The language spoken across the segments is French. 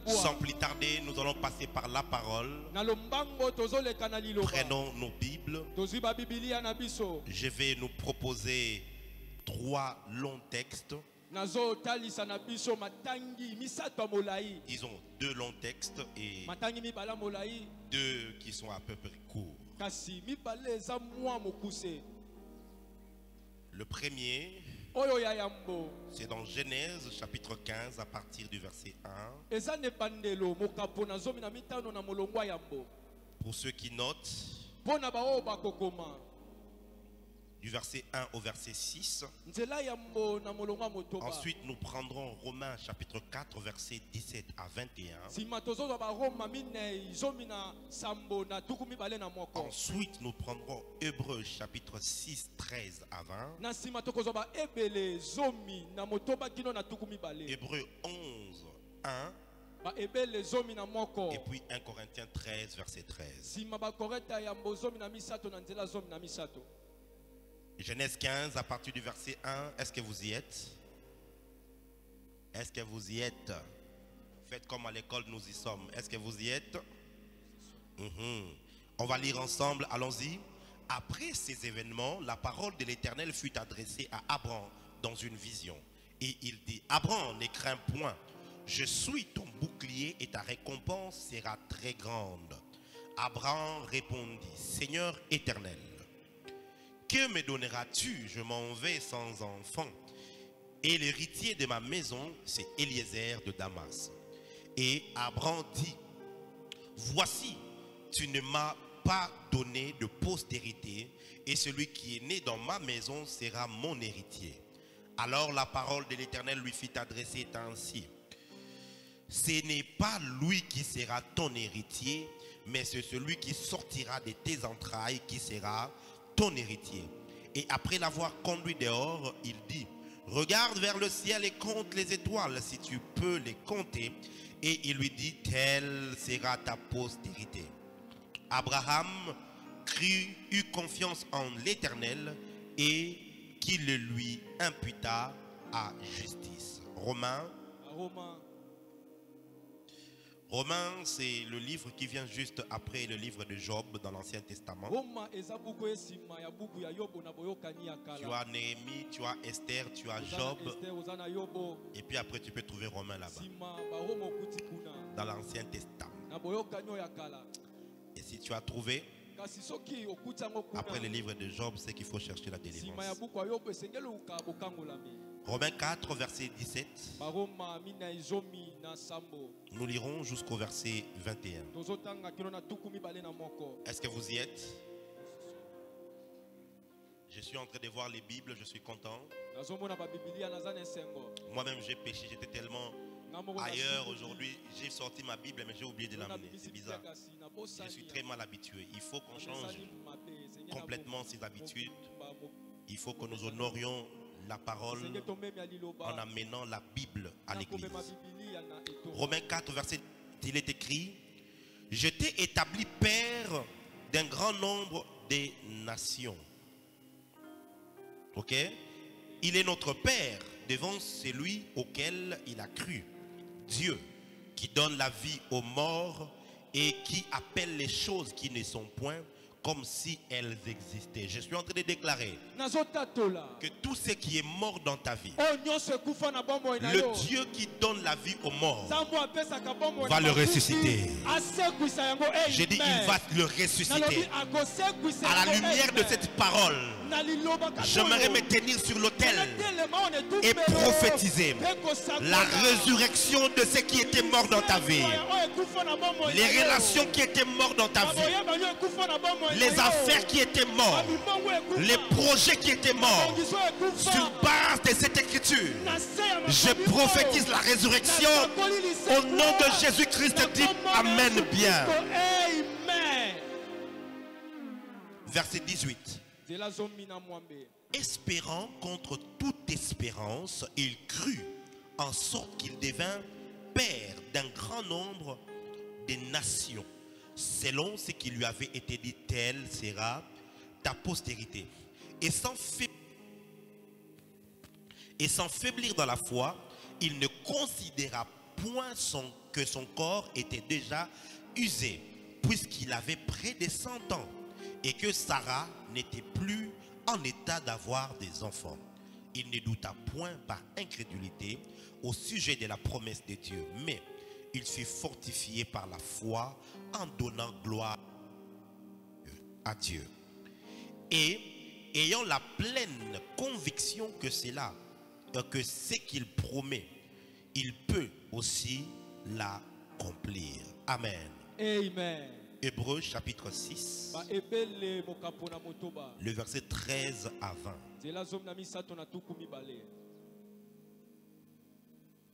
Sans plus tarder, nous allons passer par la parole. Prenons nos Bibles. Je vais nous proposer 3 longs textes. Ils ont 2 longs textes et 2 qui sont à peu près courts. Le premier, c'est dans Genèse chapitre 15 à partir du verset 1. Pour ceux qui notent, du verset 1 au verset 6. Ensuite, nous prendrons Romains chapitre 4, verset 17 à 21. Ensuite, nous prendrons Hébreux chapitre 6, 13 à 20. Hébreux 11, 1. Et puis 1 Corinthiens 13, verset 13. Genèse 15 à partir du verset 1. Est-ce que vous y êtes? Est-ce que vous y êtes? Faites comme à l'école, nous y sommes. Est-ce que vous y êtes? On va lire ensemble, allons-y. Après ces événements, la parole de l'Éternel fut adressée à Abraham dans une vision. Et il dit: Abraham, ne crains point, je suis ton bouclier et ta récompense sera très grande. Abraham répondit: Seigneur éternel, que me donneras-tu? Je m'en vais sans enfant. Et l'héritier de ma maison, c'est Eliezer de Damas. Et Abraham dit: voici, tu ne m'as pas donné de postérité, et celui qui est né dans ma maison sera mon héritier. Alors la parole de l'Éternel lui fit adresser ainsi: ce n'est pas lui qui sera ton héritier, mais c'est celui qui sortira de tes entrailles qui sera ton héritier. Et après l'avoir conduit dehors, il dit: regarde vers le ciel et compte les étoiles, si tu peux les compter. Et il lui dit: telle sera ta postérité. Abraham crut, eut confiance en l'Éternel, et qu'il le lui imputa à justice. Romains, c'est le livre qui vient juste après le livre de Job dans l'Ancien Testament. Tu as Néhémie, tu as Esther, tu as Job. Et puis après tu peux trouver Romains là-bas, dans l'Ancien Testament. Et si tu as trouvé après le livre de Job, c'est qu'il faut chercher la délivrance. Romains 4, verset 17. Nous lirons jusqu'au verset 21. Est-ce que vous y êtes? Je suis en train de voir les Bibles, je suis content. Moi-même j'ai péché, j'étais tellement ailleurs aujourd'hui. J'ai sorti ma Bible mais j'ai oublié de l'amener. C'est bizarre. Je suis très mal habitué. Il faut qu'on change complètement ces habitudes. Il faut que nous honorions la parole en amenant la Bible à l'église. Romains 4, verset 10, il est écrit: je t'ai établi père d'un grand nombre de nations. Ok? Il est notre père devant celui auquel il a cru. Dieu qui donne la vie aux morts et qui appelle les choses qui ne sont point comme si elles existaient. Je suis en train de déclarer que tout ce qui est mort dans ta vie, le Dieu qui donne la vie aux morts va le ressusciter. J'ai dit, il va le ressusciter. À la lumière de cette parole, j'aimerais me tenir sur l'autel et prophétiser la résurrection de ce qui était mort dans ta vie, les relations qui étaient mortes dans ta vie, les affaires qui étaient mortes, les projets qui étaient morts. Sur base de cette écriture, je prophétise la résurrection au nom de Jésus-Christ. Dites Amen bien. Verset 18. Espérant contre toute espérance, il crut, en sorte qu'il devint père d'un grand nombre de nations, selon ce qui lui avait été dit, telle sera ta postérité. Et sans faiblir dans la foi, il ne considéra point que son corps était déjà usé, puisqu'il avait près de 100 ans, et que Sarah n'était plus en état d'avoir des enfants. Il ne douta point par incrédulité au sujet de la promesse de Dieu, mais il fut fortifié par la foi en donnant gloire à Dieu. Et ayant la pleine conviction que c'est là, que ce qu'il promet, il peut aussi l'accomplir. Amen. Amen. Hébreux chapitre 6, le verset 13 à 20.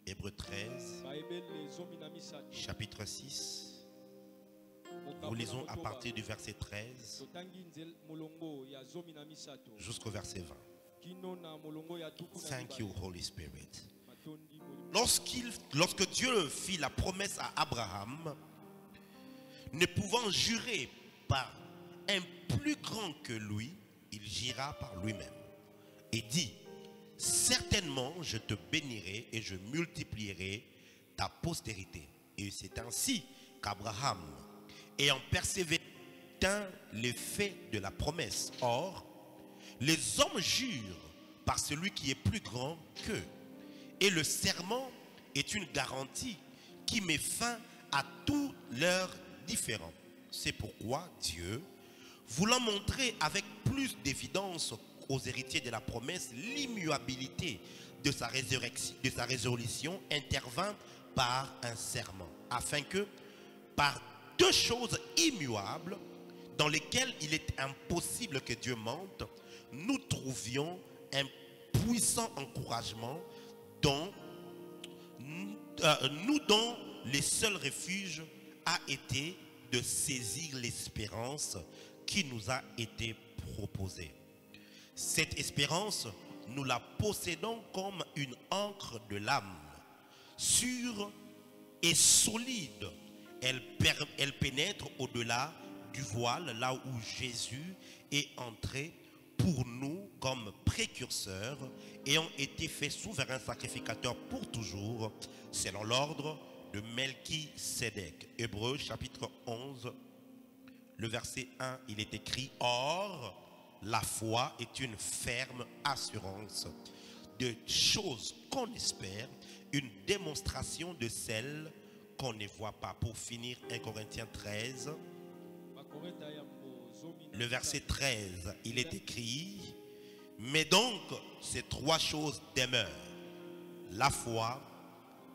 Hébreux 13, chapitre 6. Nous lisons à partir du verset 13 jusqu'au verset 20. Thank you, Holy Spirit. Lorsque Dieu fit la promesse à Abraham, ne pouvant jurer par un plus grand que lui, il jura par lui-même et dit: certainement je te bénirai et je multiplierai ta postérité. Et c'est ainsi qu'Abraham, ayant persévéré, tint l'effet de la promesse. Or, les hommes jurent par celui qui est plus grand qu'eux. Et le serment est une garantie qui met fin à tous leurs différends. C'est pourquoi Dieu, voulant montrer avec plus d'évidence aux héritiers de la promesse l'immuabilité de sa résolution, intervint par un serment, afin que, par deux choses immuables, dans lesquelles il est impossible que Dieu mente, nous trouvions un puissant encouragement dont le seul refuge a été de saisir l'espérance qui nous a été proposée. Cette espérance, nous la possédons comme une encre de l'âme, sûre et solide. Elle pénètre au-delà du voile, là où Jésus est entré pour nous comme précurseur, ayant été fait souverain sacrificateur pour toujours, selon l'ordre de Melchisédek. Hébreux chapitre 11, le verset 1, il est écrit: or, la foi est une ferme assurance de choses qu'on espère, une démonstration de celles qu'on ne voit pas. Pour finir, 1 Corinthiens 13, le verset 13, il est écrit: mais donc ces trois choses demeurent: la foi,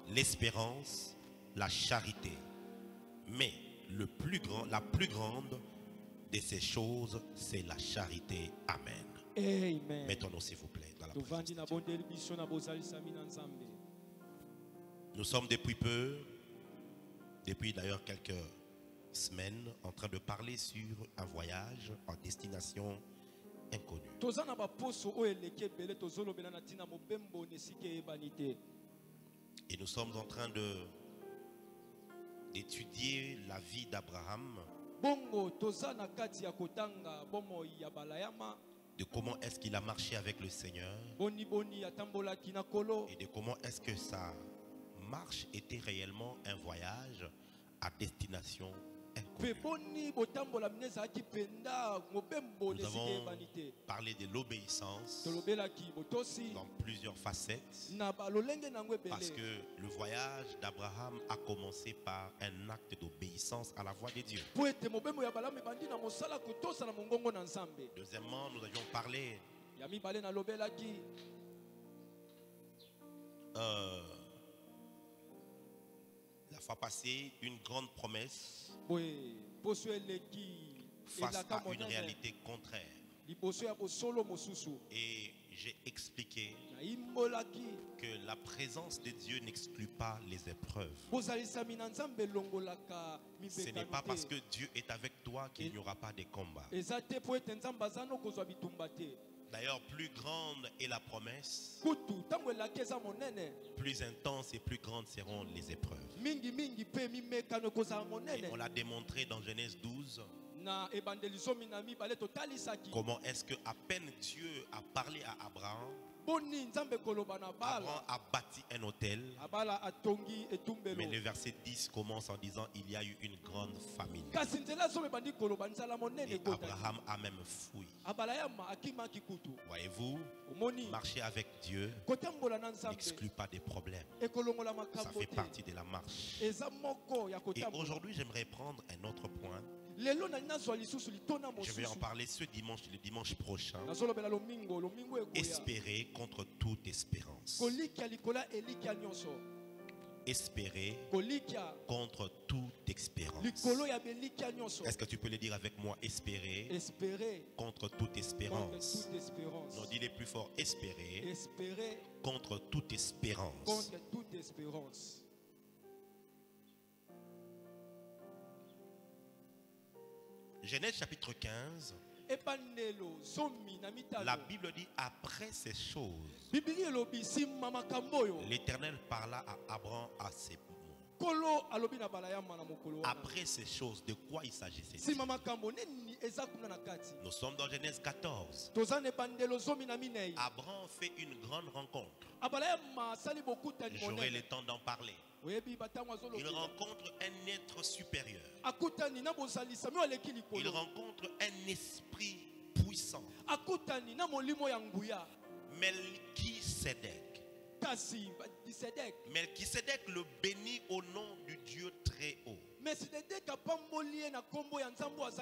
l'espérance, la charité. Mais la plus grande de ces choses, c'est la charité. Amen. Amen. Mettons-nous s'il vous plaît dans la présence de Dieu. Nous sommes depuis d'ailleurs quelques semaines, en train de parler sur un voyage en destination inconnue. Et nous sommes en train d'étudier la vie d'Abraham, de comment est-ce qu'il a marché avec le Seigneur et de comment est-ce que sa marche était réellement un voyage à destination inconnue. Nous avons parlé de l'obéissance dans plusieurs facettes, parce que le voyage d'Abraham a commencé par un acte d'obéissance à la voix de Dieu. Deuxièmement, nous avions parlé la fois passée d'une grande promesse face à une réalité contraire. Et j'ai expliqué que la présence de Dieu n'exclut pas les épreuves. Ce n'est pas parce que Dieu est avec toi qu'il n'y aura pas de combat. D'ailleurs, plus grande est la promesse, plus intense et plus grandes seront les épreuves. Et on l'a démontré dans Genèse 12. Comment est-ce que à peine Dieu a parlé à Abraham, Abraham a bâti un hôtel. Mais le verset 10 commence en disant il y a eu une grande famine. Et Abraham a même fui. Voyez-vous, marcher avec Dieu n'exclut pas des problèmes. Ça fait partie de la marche. Et aujourd'hui, j'aimerais prendre un autre point. Je vais en parler ce dimanche, le dimanche prochain. Espérer contre toute espérance. Espérer contre toute espérance. Est-ce que tu peux le dire avec moi? Espérer contre toute espérance. Non, dis-le plus fort. Espérer contre toute espérance. Genèse chapitre 15. La Bible dit après ces choses, l'Éternel parla à Abraham à ces mots. Après ces choses, de quoi il s'agissait? Nous sommes dans Genèse 14. Abraham fait une grande rencontre. J'aurai le temps d'en parler. Il rencontre un être supérieur. Il rencontre un esprit puissant. Melchisédek. Melchisédek le bénit au nom du Dieu très haut.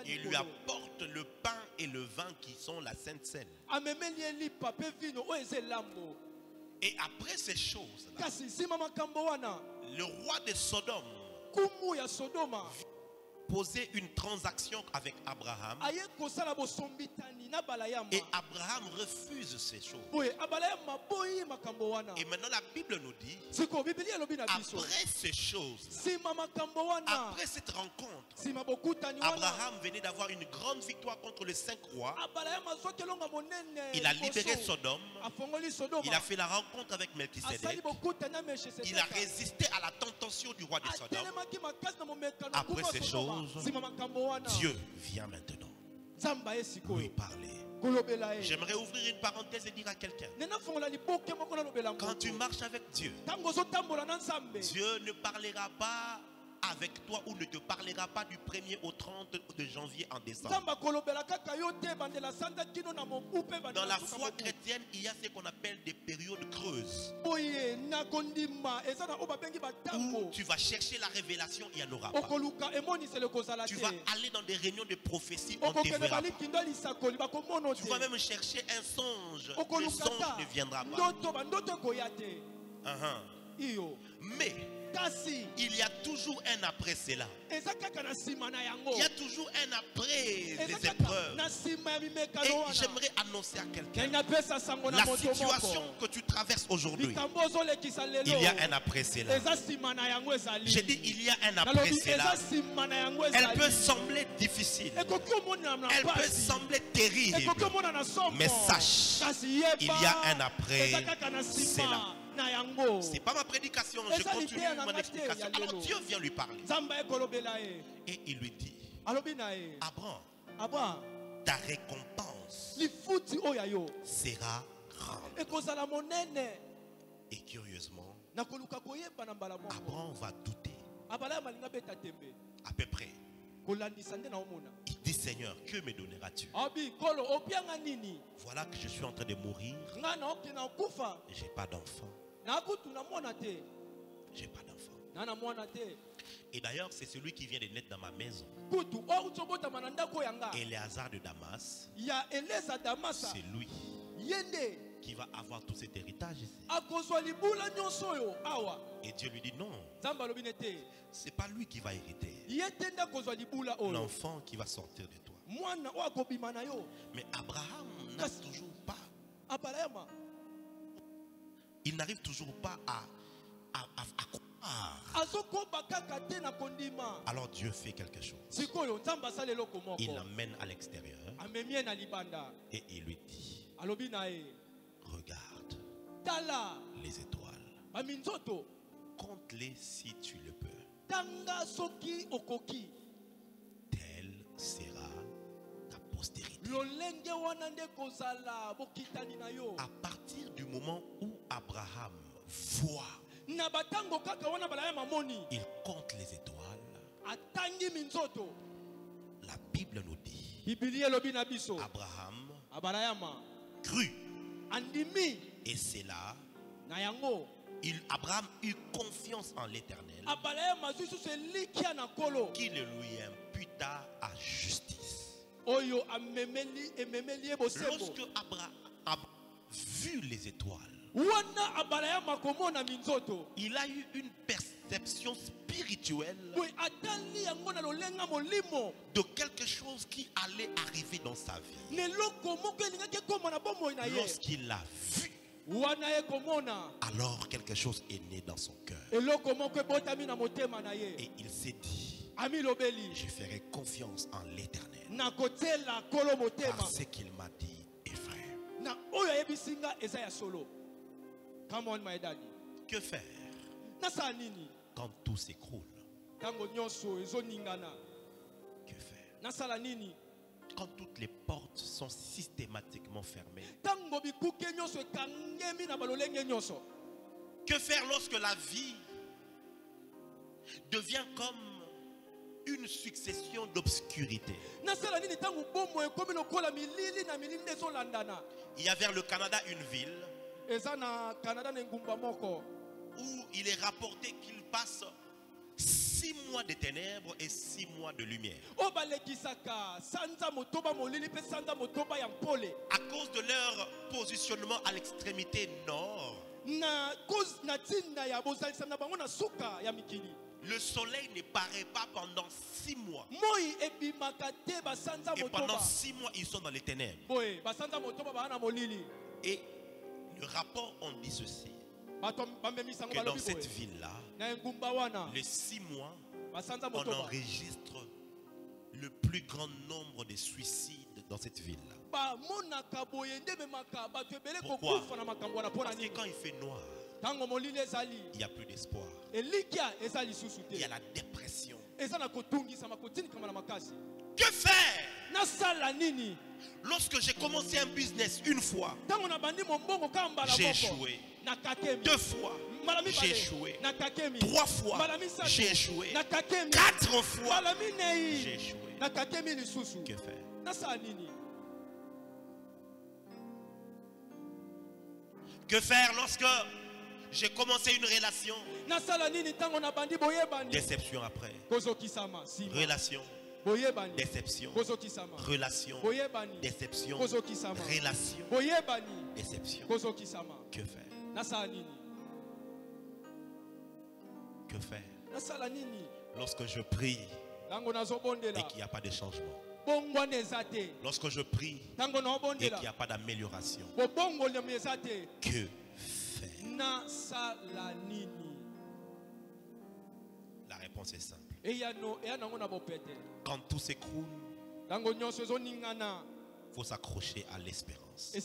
Il lui apporte le pain et le vin qui sont la Sainte Seine. Et après ces choses-là, le roi de Sodome posait une transaction avec Abraham. Et Abraham refuse ces choses. Et maintenant la Bible nous dit, après ces choses, après cette rencontre, Abraham venait d'avoir une grande victoire contre les 5 rois. Il a libéré Sodome. Il a fait la rencontre avec Melchisédek. Il a résisté à la tentation du roi de Sodome. Après ces choses, Dieu vient maintenant lui parler. J'aimerais ouvrir une parenthèse et dire à quelqu'un, quand tu marches avec Dieu, Dieu ne parlera pas avec toi ou ne te parlera pas du 1er au 30 de janvier en décembre. Dans la foi chrétienne, il y a ce qu'on appelle des périodes creuses. Où tu vas chercher la révélation, il n'y en aura pas. Tu vas aller dans des réunions de prophétie, on ne te verra pas. Tu vas même chercher un songe, le songe ne viendra pas. Mais il y a toujours un après cela. Il y a toujours un après les épreuves. Et j'aimerais annoncer à quelqu'un, la situation que tu traverses aujourd'hui, il y a un après cela. J'ai dit il y a un après cela. Elle peut sembler difficile, elle peut sembler terrible, mais sache, il y a un après cela. Ce n'est pas ma prédication, je continue mon explication. Alors Dieu vient lui parler. Et il lui dit, Abraham, ta récompense sera grande. Et curieusement, Abraham va douter. À peu près. Il dit, Seigneur, que me donneras-tu? Voilà que je suis en train de mourir. Je n'ai pas d'enfant. J'ai pas d'enfant. Et d'ailleurs, c'est celui qui vient de naître dans ma maison. Éléazar de Damas. C'est lui qui va avoir tout cet héritage ici. Et Dieu lui dit non. C'est pas lui qui va hériter. L'enfant qui va sortir de toi. Mais Abraham n'a toujours pas. Il n'arrive toujours pas à croire. Alors Dieu fait quelque chose. Il l'emmène à l'extérieur. Et il lui dit, regarde les étoiles. Compte-les si tu le peux. Telle sera ta postérité. À partir du moment où Abraham voit, il compte les étoiles. La Bible nous dit, Abraham crut. Et c'est là, Abraham eut confiance en l'Éternel, qui le lui imputa à justice. Lorsque Abraham a vu les étoiles, il a eu une perception spirituelle de quelque chose qui allait arriver dans sa vie. Lorsqu'il l'a vu, alors quelque chose est né dans son cœur. Et il s'est dit, je ferai confiance en l'Éternel parce qu'il m'a dit est vrai. Que faire quand tout s'écroule? Que faire quand toutes les portes sont systématiquement fermées? Que faire lorsque la vie devient comme une succession d'obscurité? Il y a vers le Canada une ville où il est rapporté qu'il passe 6 mois de ténèbres et 6 mois de lumière. À cause de leur positionnement à l'extrémité nord, le soleil ne paraît pas pendant 6 mois. Et pendant 6 mois, ils sont dans les ténèbres. Et le rapport on dit ceci, que dans cette ville-là, les 6 mois, on enregistre le plus grand nombre de suicides dans cette ville-là. Pourquoi? Parce que quand il fait noir, il n'y a plus d'espoir. Il y a la dépression. Que faire? Lorsque j'ai commencé un business une fois, j'ai échoué. 2 fois, j'ai échoué. 3 fois, j'ai échoué. 4 fois, j'ai échoué. Que faire? Que faire lorsque j'ai commencé une relation? Déception après. Relation. Déception. Relation. Déception. Relation. Déception. Que faire? Que faire? Lorsque je prie et qu'il n'y a pas de changement. Lorsque je prie et qu'il n'y a pas d'amélioration. Que faire? La réponse est simple. Quand tout s'écroule, il faut s'accrocher à l'espérance.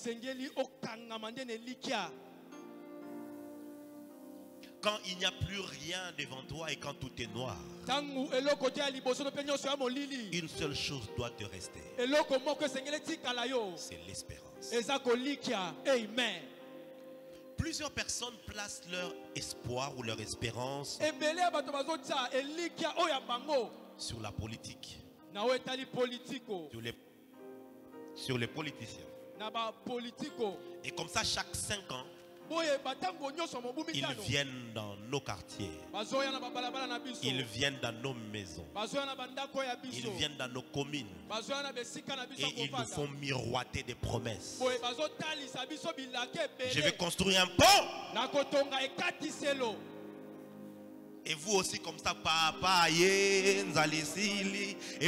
Quand il n'y a plus rien devant toi et quand tout est noir, une seule chose doit te rester. C'est l'espérance. Amen. Plusieurs personnes placent leur espoir ou leur espérance sur la politique, sur les politiciens. Et comme ça, chaque 5 ans, ils viennent dans nos quartiers, ils viennent dans nos maisons, ils viennent dans nos communes et ils nous font miroiter des promesses. Je vais construire un pont. Et vous aussi comme ça, papa, et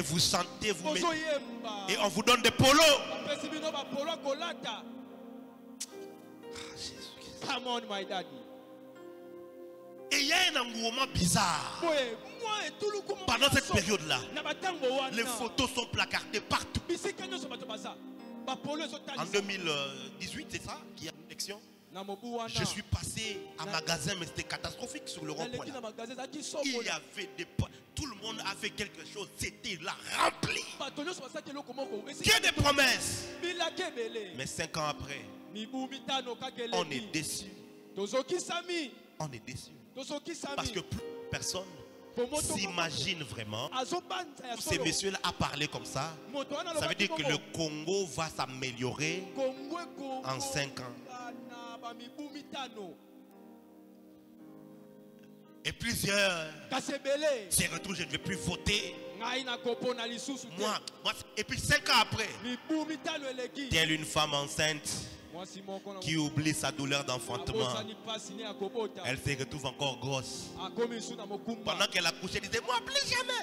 vous chantez, vous mettez, et on vous donne des polos. Come on, my daddy. Et il y a un engouement bizarre. Pendant cette période-là, les photos sont placardées partout. En 2018, c'est ça qu'il y a une élection. Je suis passé à magasin, mais c'était catastrophique sur le rond-point. Il y avait des... tout le monde a fait quelque chose. C'était là, rempli. Que des promesses. Mais 5 ans après, on est déçu. On est déçu. Parce que plus personne s'imagine vraiment où ces messieurs-là a parlé comme ça. Ça veut dire que le Congo va s'améliorer en 5 ans. Et plusieurs se retrouvent, je ne vais plus voter. Moi, et puis 5 ans après, telle une femme enceinte qui oublie sa douleur d'enfantement, elle se retrouve encore grosse. Pendant qu'elle a couché, elle disait, moi plus jamais,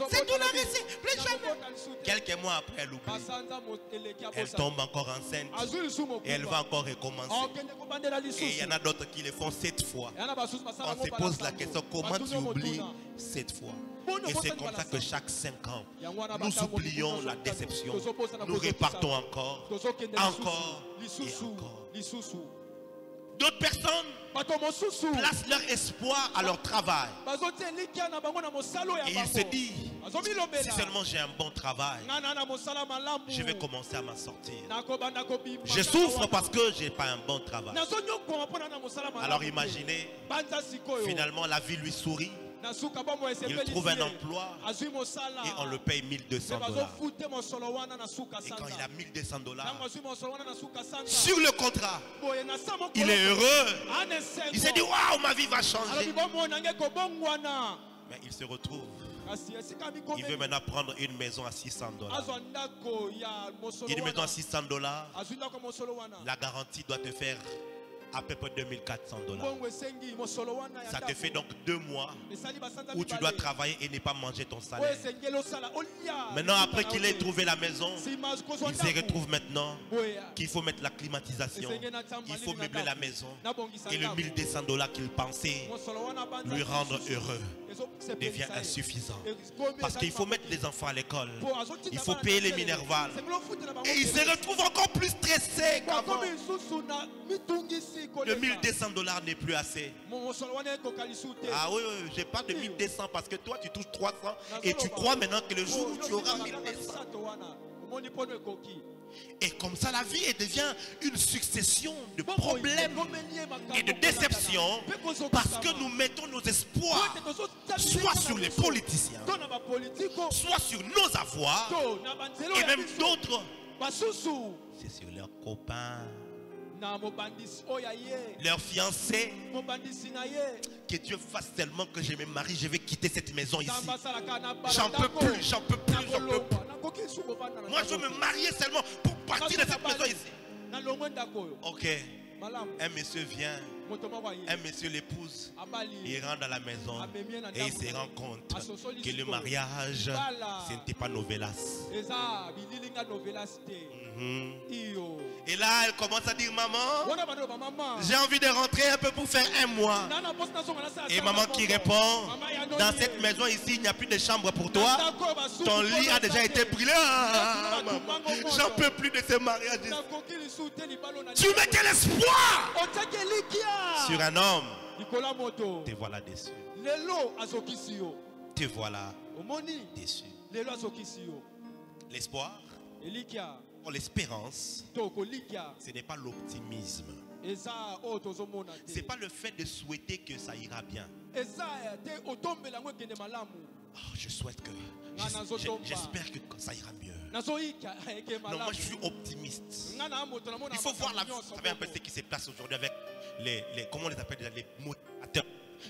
cette douleur ici, plus jamais. Quelques mois après, elle oublie. Elle tombe encore enceinte et elle va encore recommencer. Et il y en a d'autres qui le font 7 fois. On se pose la question, comment tu oublies 7 fois? Et c'est comme ça que chaque 5 ans, nous oublions la déception. Nous repartons encore, encore et encore. D'autres personnes placent leur espoir à leur travail. Et ils se disent, si seulement j'ai un bon travail, je vais commencer à m'en sortir. Je souffre parce que je n'ai pas un bon travail. Alors imaginez, finalement la vie lui sourit. Il trouve un emploi et on le paye $1200. Et quand il a $1200 sur le contrat, il est heureux. Il s'est dit, waouh, ma vie va changer. Mais il se retrouve, il veut maintenant prendre une maison à $600. Une maison à $600, la garantie doit te faire à peu près $2400. Ça te fait donc 2 mois où tu dois travailler et ne pas manger ton salaire. Maintenant, après qu'il ait trouvé la maison, il se retrouve maintenant qu'il faut mettre la climatisation, il faut meubler la maison. Et le $1200 qu'il pensait lui rendre heureux devient insuffisant. Parce qu'il faut mettre les enfants à l'école, il faut payer les minervales. Et il se retrouve encore plus stressé qu'avant. Le $1200 n'est plus assez. Ah oui, j'ai pas de 1200 parce que toi tu touches 300 et tu crois maintenant que le jour où tu auras 1200. Et comme ça la vie devient une succession de problèmes et de déceptions parce que nous mettons nos espoirs soit sur les politiciens, soit sur nos avoirs et même d'autres, c'est sur leurs copains, leurs fiancés. Que Dieu fasse tellement que je me marie, je vais quitter cette maison ici. J'en peux plus, j'en peux plus, j'en peux plus. Moi je veux me marier seulement pour partir de cette maison ici. Ok, un monsieur vient, un monsieur l'épouse, il rentre dans la maison et il se rend compte que le mariage, ce n'était pas novelas. Et là, elle commence à dire, maman, j'ai envie de rentrer un peu pour faire 1 mois. Et maman qui répond, dans cette maison ici, il n'y a plus de chambre pour toi. Ton lit a déjà été brûlé. J'en peux plus de ce mariage. Tu mettais l'espoir sur un homme. Te voilà déçu. Te voilà déçu. L'espoir, l'espérance, ce n'est pas l'optimisme. Ce n'est pas le fait de souhaiter que ça ira bien. Oh, je souhaite que, j'espère que ça ira mieux. Non, moi je suis optimiste. Il faut voir la vie. Vous savez un peu ce qui se passe aujourd'hui avec les comment on les appelle déjà, les motivateurs.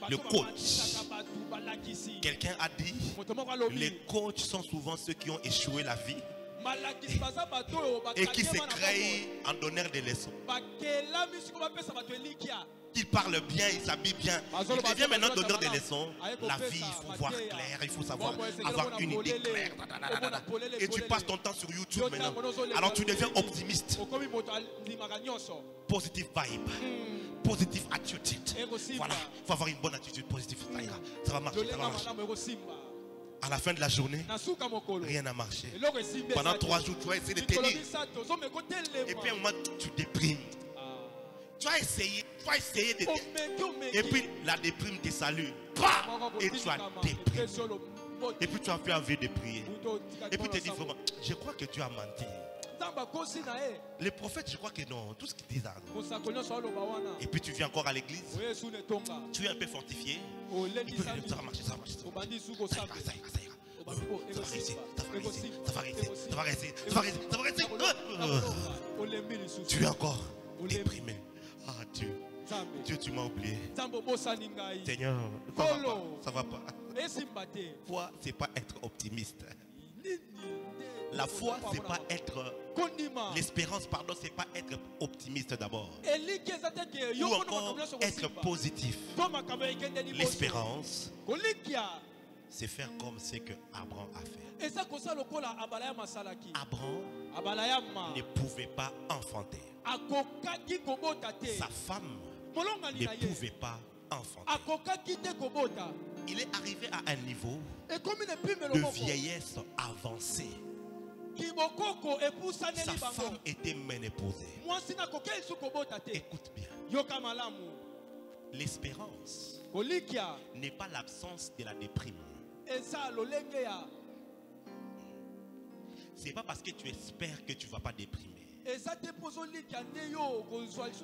Le coach. Quelqu'un a dit, les coachs sont souvent ceux qui ont échoué la vie et qui se créent en donneurs de leçons. Il parle bien, il s'habille bien. Il devient maintenant donneur de leçons. La vie, il faut voir clair, il faut savoir avoir une idée claire. Et tu passes ton temps sur YouTube maintenant. Alors tu deviens optimiste. Positive vibe. Positive attitude. Voilà, il faut avoir une bonne attitude positive. Ça va marcher, ça va marcher. À la fin de la journée, rien n'a marché. Pendant 3 jours, tu vas essayer de tenir. Et puis à un moment, tu déprimes. Tu vas essayer de... Et puis la déprime te salue. Bah! Et tu as déprimé. Et puis tu as fait envie de prier. Et puis tu te dis vraiment, je crois que tu as menti. Les prophètes, je crois que non. Tout ce qu'ils disent. Et puis tu viens encore à l'église. Tu es un peu fortifié. Et puis ça va marcher, ça va marcher. Ça va rester. Tu es encore déprimé. Ah Dieu. Dieu, tu m'as oublié. Seigneur, ça va pas. Foi, c'est pas être optimiste. La foi, c'est pas être... L'espérance, pardon, c'est pas être optimiste d'abord. Ou encore être positif. L'espérance, c'est faire comme ce que Abraham a fait. Abraham ne pouvait pas enfanter. Sa femme ne pouvait pas enfanter. Il est arrivé à un niveau de vieillesse avancée. Sa femme était ménopausée. Écoute bien. L'espérance n'est pas l'absence de la déprime. C'est pas parce que tu espères que tu ne vas pas déprimer.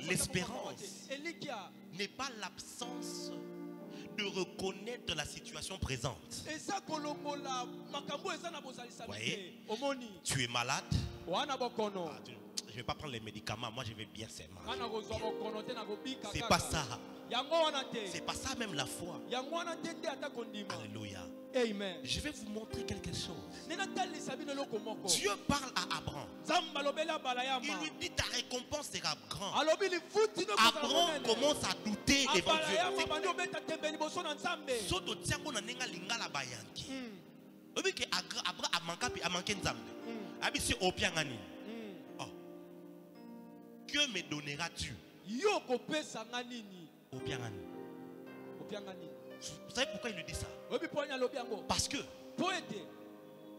L'espérance n'est pas l'absence de reconnaître la situation présente. Voyez, tu es malade. Je ne vais pas prendre les médicaments. Moi, je vais bien seulement. C'est pas ça. C'est pas ça même la foi. Alléluia. Amen. Je vais vous montrer quelque chose. Dieu parle à Abraham. Il lui dit ta récompense sera grande. Abraham commence à douter devant Dieu. Que me donneras-tu? Vous savez pourquoi il lui dit ça? Parce que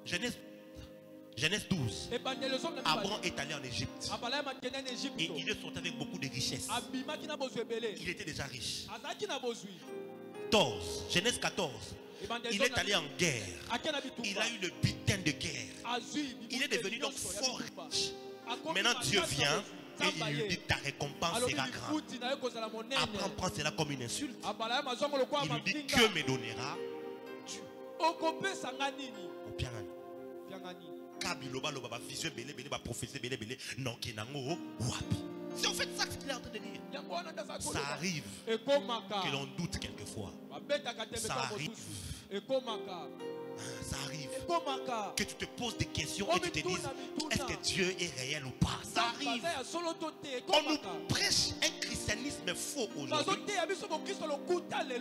Genèse 12, Abraham est allé en Égypte et il est sorti avec beaucoup de richesses. Il était déjà riche. 14, Genèse 14, il est allé en guerre. Il a eu le butin de guerre. Il est devenu donc fort riche. Maintenant Dieu vient et il lui dit ta récompense sera grande. Abraham prend cela comme une insulte. Il lui dit que me donneras-tu? C'est en fait ça qu'il est en train de dire. Ça arrive que l'on doute quelquefois. Ça arrive. Ça arrive que tu te poses des questions et tu te dises est-ce que Dieu est réel ou pas? Ça arrive. On nous prêche un christianisme faux aujourd'hui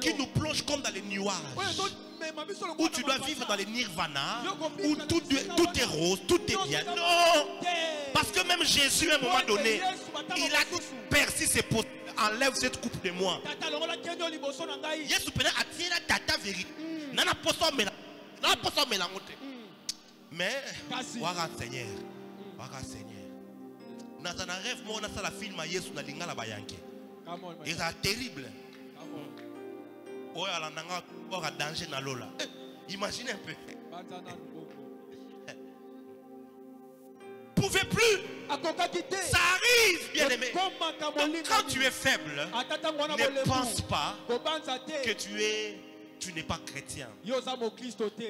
qui nous plonge comme dans les nuages, où tu dois vivre dans les nirvana, où tout est rose, tout est bien. Non! Parce que même Jésus à un moment donné, il a dit Père, si c'est possible, enlève cette coupe de moi. Jésus peut attirer ta vérité. Nana poso mela. Mais waka Seigneur. Dans un rêve, moi on a ça la film à Yesu na lingala bayanke. Et c'est terrible. Oh ala nanga ora danger na lola. Imaginez un peu. Pouvez plus. Ça arrive, bien aimé. Donc, quand tu es faible, ne pense pas que tu n'es pas chrétien.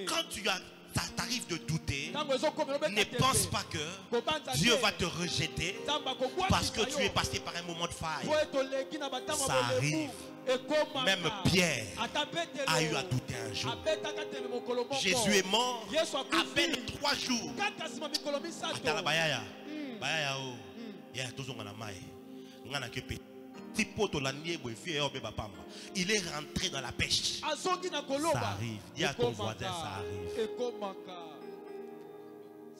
Quand ça t'arrive de douter, ne pense pas que Dieu va te rejeter parce que tu es passé par un moment de faille. Ça arrive. Même Pierre a eu à douter un jour. Jésus est mort à peine 3 jours. Il est rentré dans la pêche. Ça arrive. Dis à ton voisin, ça arrive.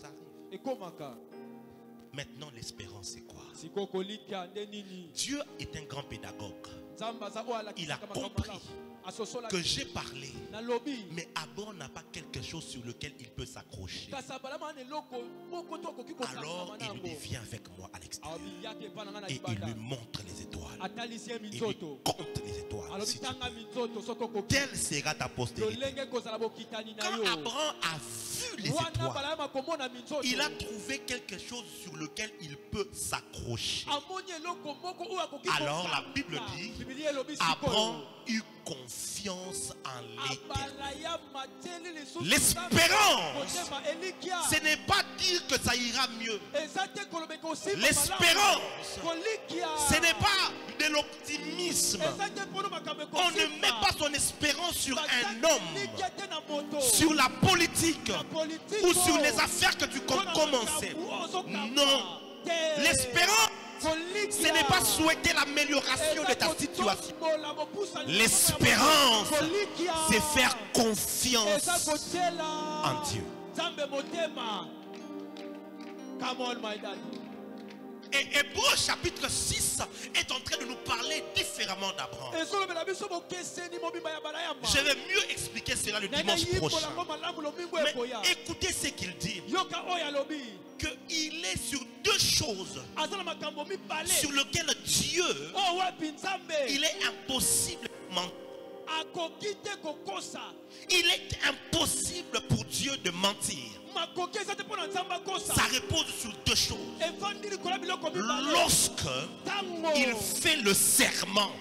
Ça arrive. Maintenant, l'espérance, c'est quoi? Dieu est un grand pédagogue. Il a compris que j'ai parlé, mais Abraham n'a pas quelque chose sur lequel il peut s'accrocher. Alors il lui dit viens avec moi à l'extérieur et il lui montre les étoiles. Il lui compte les étoiles. Si telle sera ta postérité. Quand Abraham a vu les étoiles, il a trouvé quelque chose sur lequel il peut s'accrocher. Alors la Bible dit Abraham eut confiance en l'Éternel. L'espérance, ce n'est pas dire que ça ira mieux. L'espérance, ce n'est pas de l'optimisme. On ne met pas son espérance sur un homme, sur la politique ou sur les affaires que tu comptes commencer. Non. L'espérance, ce n'est pas souhaiter l'amélioration de ta situation. L'espérance, c'est faire confiance en Dieu. Et Hébreux chapitre 6 est en train de nous parler différemment d'Abraham. Je vais mieux expliquer cela le dimanche prochain. Mais écoutez ce qu'il dit. Qu'il est sur deux choses sur lesquelles Dieu, il est impossible de mentir. Il est impossible pour Dieu de mentir. Ça repose sur deux choses. Lorsque il fait le serment,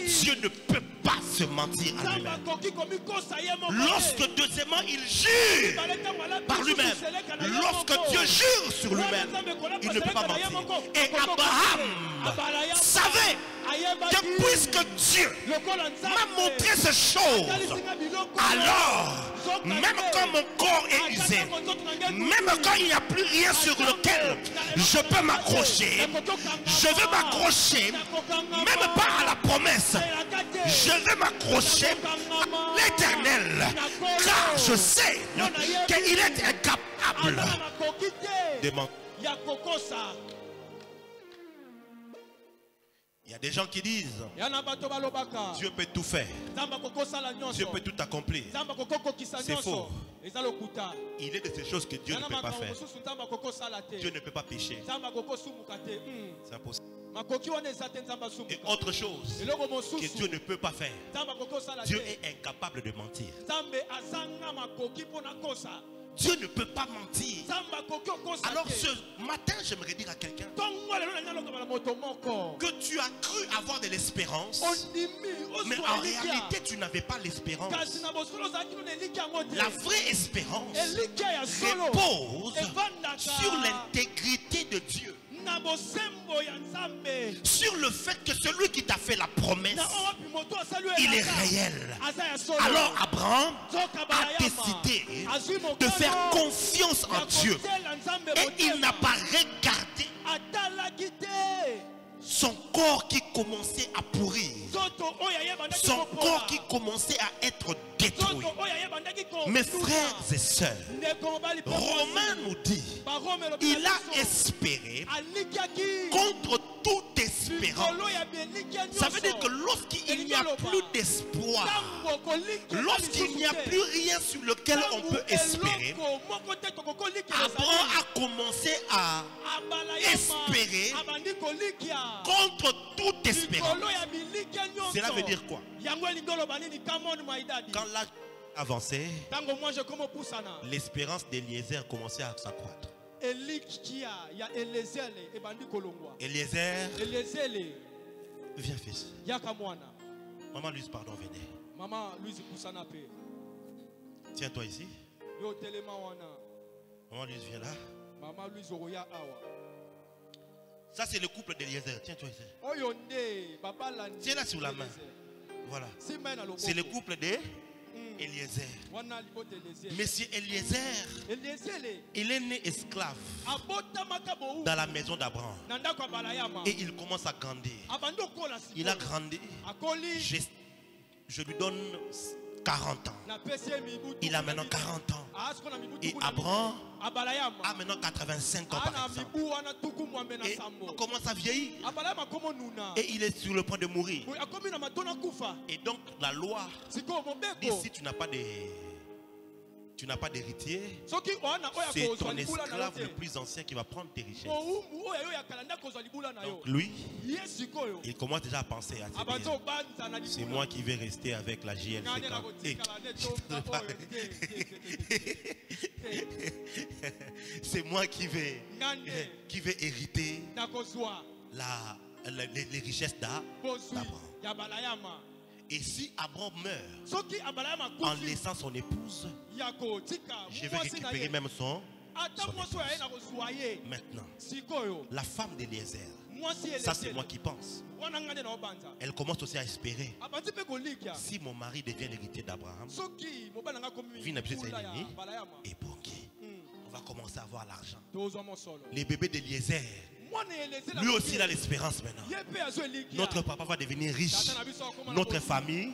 Dieu ne peut pas se mentir à lui-même. Lorsque deuxièmement il jure par lui-même, lorsque Dieu jure sur lui-même, il ne peut pas mentir. Et Abraham savait que puisque Dieu m'a montré ces choses, alors même quand mon corps est usé, même quand il n'y a plus rien sur lequel je peux m'accrocher, je veux m'accrocher même pas à la promesse, je veux m'accrocher à l'Éternel, car je sais qu'il est incapable de mentir. Il y a des gens qui disent Dieu peut tout faire, Dieu peut tout accomplir. C'est faux. Il est de ces choses que Dieu ne peut pas faire. Dieu ne peut pas pécher. C'est impossible. Et autre chose que Dieu ne peut pas faire, Dieu est incapable de mentir. Dieu ne peut pas mentir. Alors ce matin, j'aimerais dire à quelqu'un que tu as cru avoir de l'espérance, mais en réalité, tu n'avais pas l'espérance. La vraie espérance repose sur l'intégrité de Dieu. Sur le fait que celui qui t'a fait la promesse, il est réel. Alors Abraham a décidé de faire confiance en Dieu. Et il n'a pas regardé son corps qui commençait à pourrir, son corps qui commençait à être détruit. Mes frères et sœurs, Romain nous dit, il a espéré contre toute espérance. Ça veut dire que lorsqu'il n'y a plus d'espoir, lorsqu'il n'y a plus rien sur lequel on peut espérer, Abraham a commencé à espérer contre toute espérance. Cela veut dire quoi? Quand l'âge avançait, l'espérance d'Eliezer commençait à s'accroître. Eliezer, viens fils. Maman Louise, pardon, venez. Tiens-toi ici. Maman Louise, viens là. Ça, c'est le couple d'Eliezer. Tiens-toi ici. Tiens là sur la main. Voilà. C'est le couple d'Eliezer. Monsieur Eliezer, il est né esclave dans la maison d'Abraham. Et il commence à grandir. Il a grandi. Je lui donne 40 ans. Il a maintenant 40 ans. Et Abraham a maintenant 85 ans par exemple. Et on commence à vieillir. Et il est sur le point de mourir. Et donc la loi dit si tu n'as pas d'héritier, c'est ton esclave le plus ancien qui va prendre tes richesses. Donc lui, il commence déjà à penser à ses biens. C'est moi qui vais rester avec la JLCK. C'est moi qui vais hériter les richesses d'Abraham. Et si Abraham meurt en laissant son épouse, je vais récupérer même son épouse. Maintenant, la femme d'Eliezer, ça c'est moi qui pense. Elle commence aussi à espérer. Si mon mari devient l'héritier d'Abraham, et Bongi, on va commencer à avoir l'argent. Les bébés d'Eliezer, lui aussi il a l'espérance maintenant. Notre papa va devenir riche. Notre famille.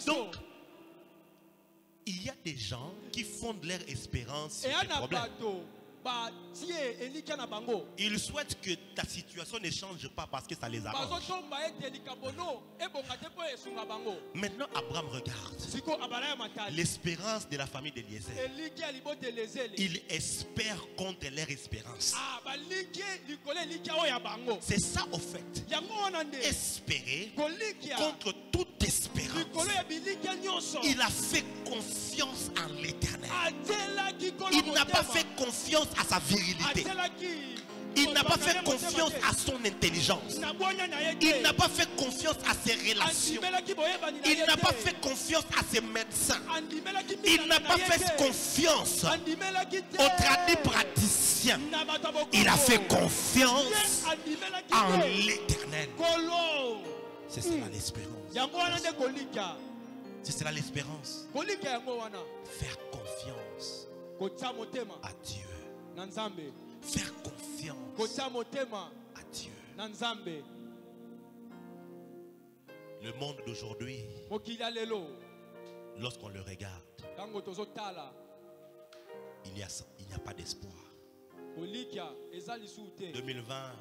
Donc, il y a des gens qui fondent leur espérance sur des problèmes. Ils souhaitent que ta situation ne change pas parce que ça les arrange. Maintenant, Abraham regarde l'espérance de la famille d'Eliezer. Il espère contre leur espérance. C'est ça au fait. Espérer contre toute espérance. Il a fait confiance en l'Éternel. Il n'a pas fait confiance à sa virilité. Il n'a pas fait confiance à son intelligence. Il n'a pas fait confiance à ses relations. Il n'a pas fait confiance à ses médecins. Il n'a pas fait confiance aux tradis praticiens. Il a fait confiance en l'Éternel. C'est cela l'espérance. C'est cela l'espérance. Faire confiance à Dieu. Faire confiance à Dieu. Le monde d'aujourd'hui, lorsqu'on le regarde, il n'y a pas d'espoir. 2020,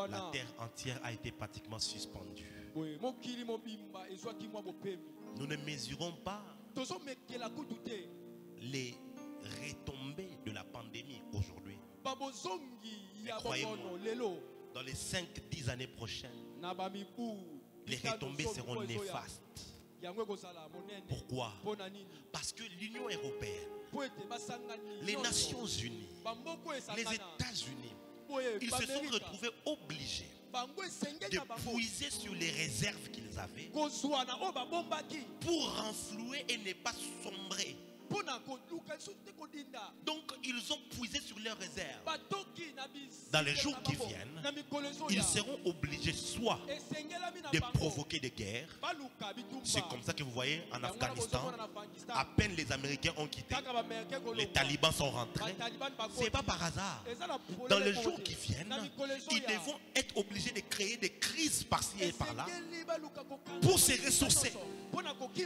la terre entière a été pratiquement suspendue. Nous ne mesurons pas les retombées de la pandémie aujourd'hui. Mais croyez-moi, dans les 5-10 années prochaines, les retombées seront néfastes. Pourquoi? Parce que l'Union européenne, les Nations Unies, les États-Unis, ils se sont retrouvés obligés de puiser sur les réserves qu'ils avaient pour renflouer et ne pas sombrer. Donc ils ont puisé sur leurs réserves. Dans les jours qui viennent, ils seront obligés soit de provoquer des guerres. C'est comme ça que vous voyez en Afghanistan, à peine les Américains ont quitté, les talibans sont rentrés. C'est pas par hasard. Dans les jours qui viennent, ils devront être obligés de créer des crises par-ci et par-là pour se ressourcer.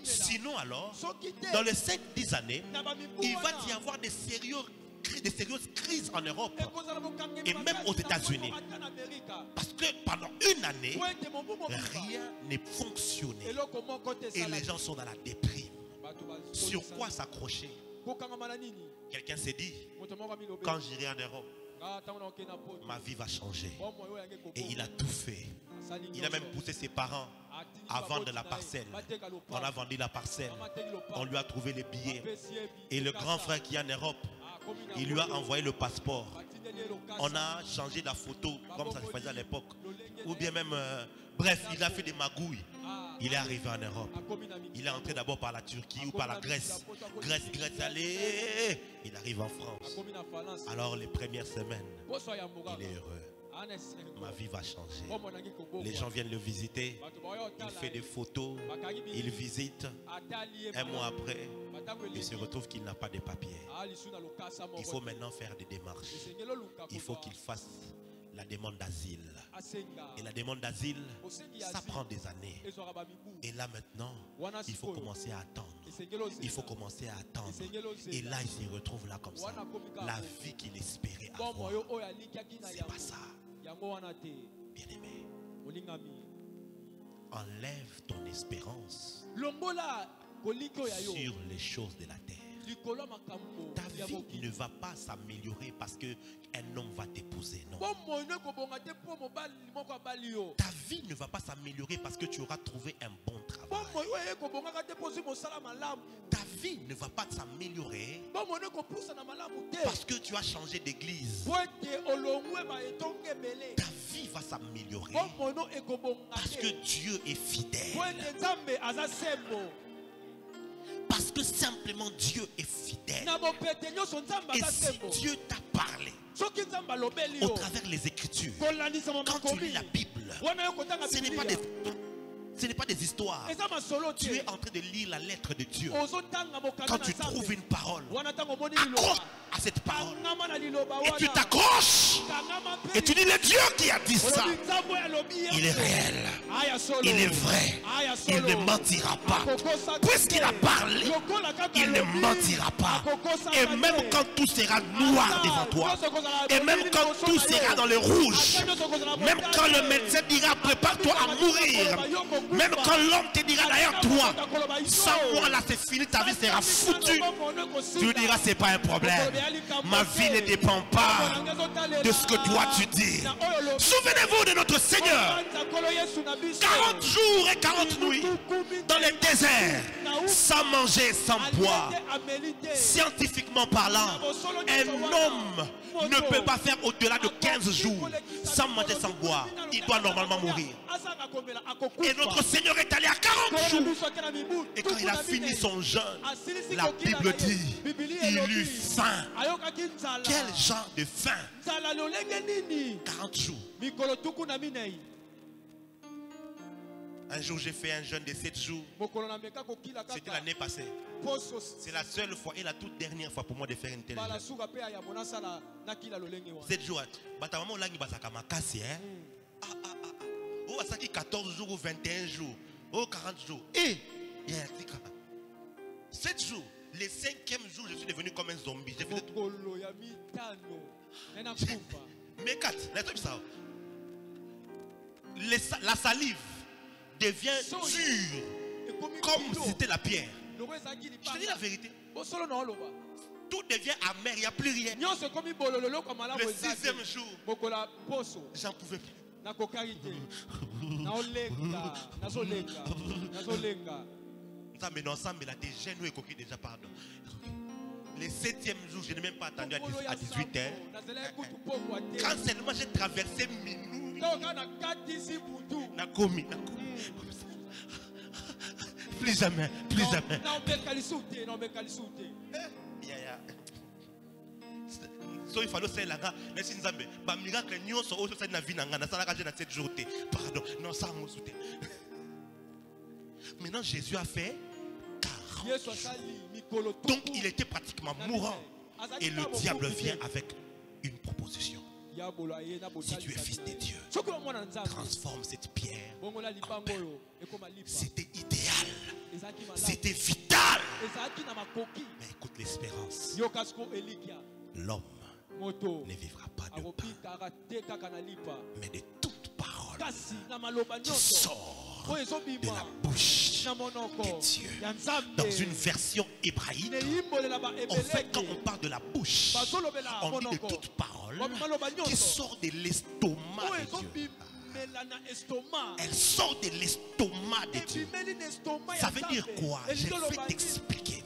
Sinon alors, dans les 5-10 années, il va y avoir des sérieuses crises en Europe et même aux États-Unis. Parce que pendant une année, rien n'est fonctionné et les gens sont dans la déprime. Sur quoi s'accrocher? Quelqu'un s'est dit, quand j'irai en Europe, ma vie va changer. Et il a tout fait. Il a même poussé ses parents à vendre la parcelle. On a vendu la parcelle. On lui a trouvé les billets. Et le grand frère qui est en Europe, il lui a envoyé le passeport. On a changé la photo comme ça se faisait à l'époque. Ou bien même, bref, il a fait des magouilles. Il est arrivé en Europe. Il est entré d'abord par la Turquie ou par la Grèce. Grèce, allez. Il arrive en France. Alors les premières semaines, il est heureux. Ma vie va changer. Les gens viennent le visiter. Il fait des photos. Il visite. Un mois après, il se retrouve qu'il n'a pas de papiers. Il faut maintenant faire des démarches. Il faut qu'il fasse la demande d'asile. Et la demande d'asile, ça prend des années. Et là maintenant, il faut commencer à attendre. Il faut commencer à attendre. Et là, il se retrouve là comme ça. La vie qu'il espérait avoir, c'est pas ça. Bien-aimé, enlève ton espérance sur les choses de la terre. Ta vie ne va pas s'améliorer parce qu'un homme va t'épouser. Non. Ta vie ne va pas s'améliorer parce que tu auras trouvé un bon travail. Ta vie ne va pas s'améliorer parce que tu as changé d'église. Ta vie va s'améliorer parce que Dieu est fidèle. Parce que simplement Dieu est fidèle. Et si Dieu t'a parlé au travers les Écritures, quand tu lis la Bible, ce n'est pas des histoires. Tu es en train de lire la lettre de Dieu. Quand tu trouves une parole, accroche à cette parole. Et tu t'accroches. Et tu dis, le Dieu qui a dit ça, il est réel. Il est vrai. Il ne mentira pas. Puisqu'il a parlé, il ne mentira pas. Et même quand tout sera noir devant toi, et même quand tout sera dans le rouge, même quand le médecin dira prépare-toi à mourir, même quand l'homme te dira d'ailleurs toi, sans moi là c'est fini, ta vie sera foutue, tu diras c'est pas un problème. Ma vie ne dépend pas de ce que toi tu dis. Souvenez-vous de notre Seigneur. 40 jours et 40 nuits dans le désert, sans manger, sans boire. Scientifiquement parlant, un homme ne peut pas faire au-delà de 15 jours sans manger, sans boire. Il doit normalement mourir. Et notre Seigneur est allé à 40 jours. Et quand il a fini son jeûne, la Bible dit, il eut faim. Quel genre de faim? 40 jours. Un jour, j'ai fait un jeûne de 7 jours. C'était l'année passée. C'est la seule fois et la toute dernière fois pour moi de faire une telle jeûne. 7 jours. Oh, ça qui 14 jours ou 21 jours. Oh, 40 jours. Et 7 jours. Le 5e jour, je suis devenu comme un zombie. J'ai fait tout. Mais 4, la salive devient dure comme si c'était la pierre. Je te dis la vérité. Tout devient amer, il n'y a plus rien. Le 6e jour, j'en pouvais plus. Mais ensemble, il a des genoux et coquilles déjà, pardon. Le 7e jour, je n'ai même pas attendu à 18h. Quand seulement j'ai traversé Minou, Nakomi. Plus jamais, plus jamais. So il fallait faire là, mais si nous avons un miracle, nous sommes aussi dans la vie, dans 7 jours. Pardon, non, ça nous soutient. Maintenant, Jésus a fait 40 jours. Donc, il était pratiquement mourant. Et le diable vient avec une proposition. Si tu es fils de Dieu, transforme cette pierre en pain. C'était idéal. C'était vital. Mais écoute l'espérance. L'homme ne vivra pas de pain, mais de toute parole qui sort de la bouche de Dieu. Dans une version hébraïque, en fait, quand on parle de la bouche, on dit de toute parole qui sort de l'estomac de Dieu. Elle sort de l'estomac de Dieu. Ça veut dire quoi? Je vais t'expliquer.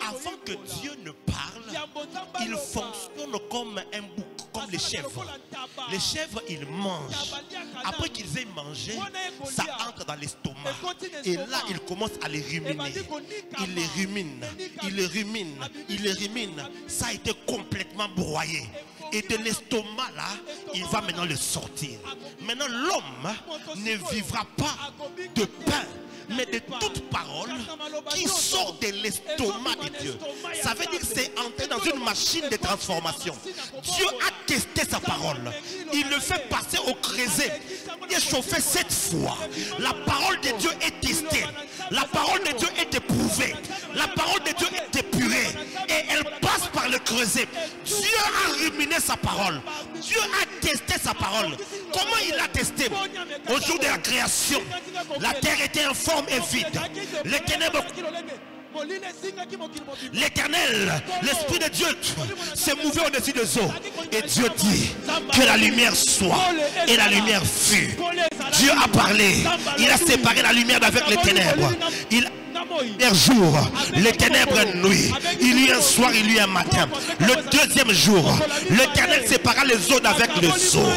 Avant que Dieu ne parle, il fonctionne comme un bouc, comme les chèvres. Les chèvres, ils mangent. Après qu'ils aient mangé, ça entre dans l'estomac. Et là, ils commencent à les ruminer. Ils les ruminent. Ils les ruminent. Ils les ruminent. Ça a été complètement broyé. Et de l'estomac là, il va maintenant le sortir. Maintenant, l'homme ne vivra pas de pain, mais de toute parole qui sort de l'estomac de Dieu. Ça veut dire que c'est entré dans une machine de transformation. Dieu a testé sa parole. Il le fait passer au creuset et chauffer 7 fois. La parole de Dieu est testée. La parole de Dieu est éprouvée. La parole de Dieu est épurée. Et elle passe par le creuset. Dieu a ruminé sa parole. Dieu a testé sa parole. Comment il l'a testé? Au jour de la création, la terre était informe et vide. Les ténèbres. L'Éternel, l'Esprit de Dieu s'est mouvé au-dessus des eaux. Et Dieu dit que la lumière soit. Et la lumière fut. Dieu a parlé. Il a séparé la lumière d'avec les ténèbres. Un jour, les ténèbres nuit. Il y a un soir, il y a un matin. Le deuxième jour, l'Éternel sépara les eaux d'avec les eaux.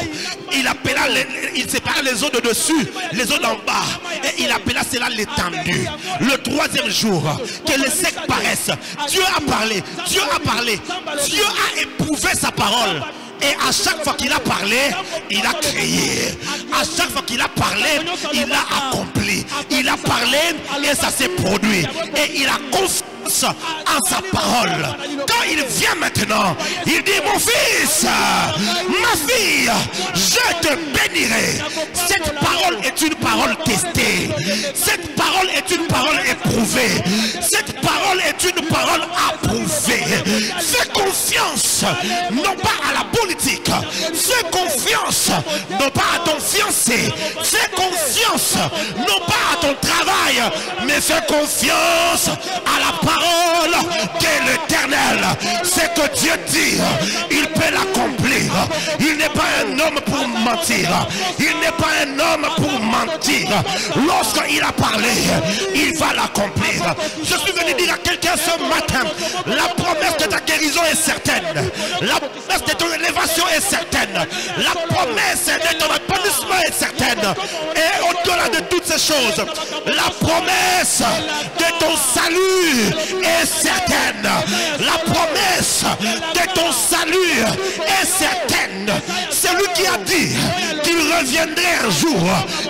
Il sépara les eaux de dessus, les eaux d'en bas. Et il appela cela l'étendue. Le troisième jour, que les secs paraissent. Dieu a parlé. Dieu a parlé. Dieu a éprouvé sa parole. Et à chaque fois qu'il a parlé, il a créé. À chaque fois qu'il a parlé, il a accompli. Il a parlé et ça s'est produit. Et il a confiance en sa parole. Quand il vient maintenant, il dit: mon fils, ma fille, je te bénirai. Cette parole est une parole testée. Cette parole est une parole éprouvée. Cette parole est une parole approuvée. Fais confiance non pas à la politique. Fais confiance non pas à ton fiancé. Fais confiance non pas à ton travail, mais fais confiance à la parole de l'Éternel. C'est que Dieu dit, il peut l'accomplir. Il n'est pas un homme pour mentir. Il n'est pas un homme pour mentir. Lorsqu'il a parlé, il va l'accomplir. Je suis venu dire à quelqu'un ce matin, la promesse de ta guérison est certaine. La promesse de ton élévation est certaine. La promesse de ton épanouissement est certaine. Et au-delà de toutes ces choses, la promesse de ton salut est certaine. La promesse de ton salut est certaine. C'est lui qui a dit qu'il reviendrait un jour.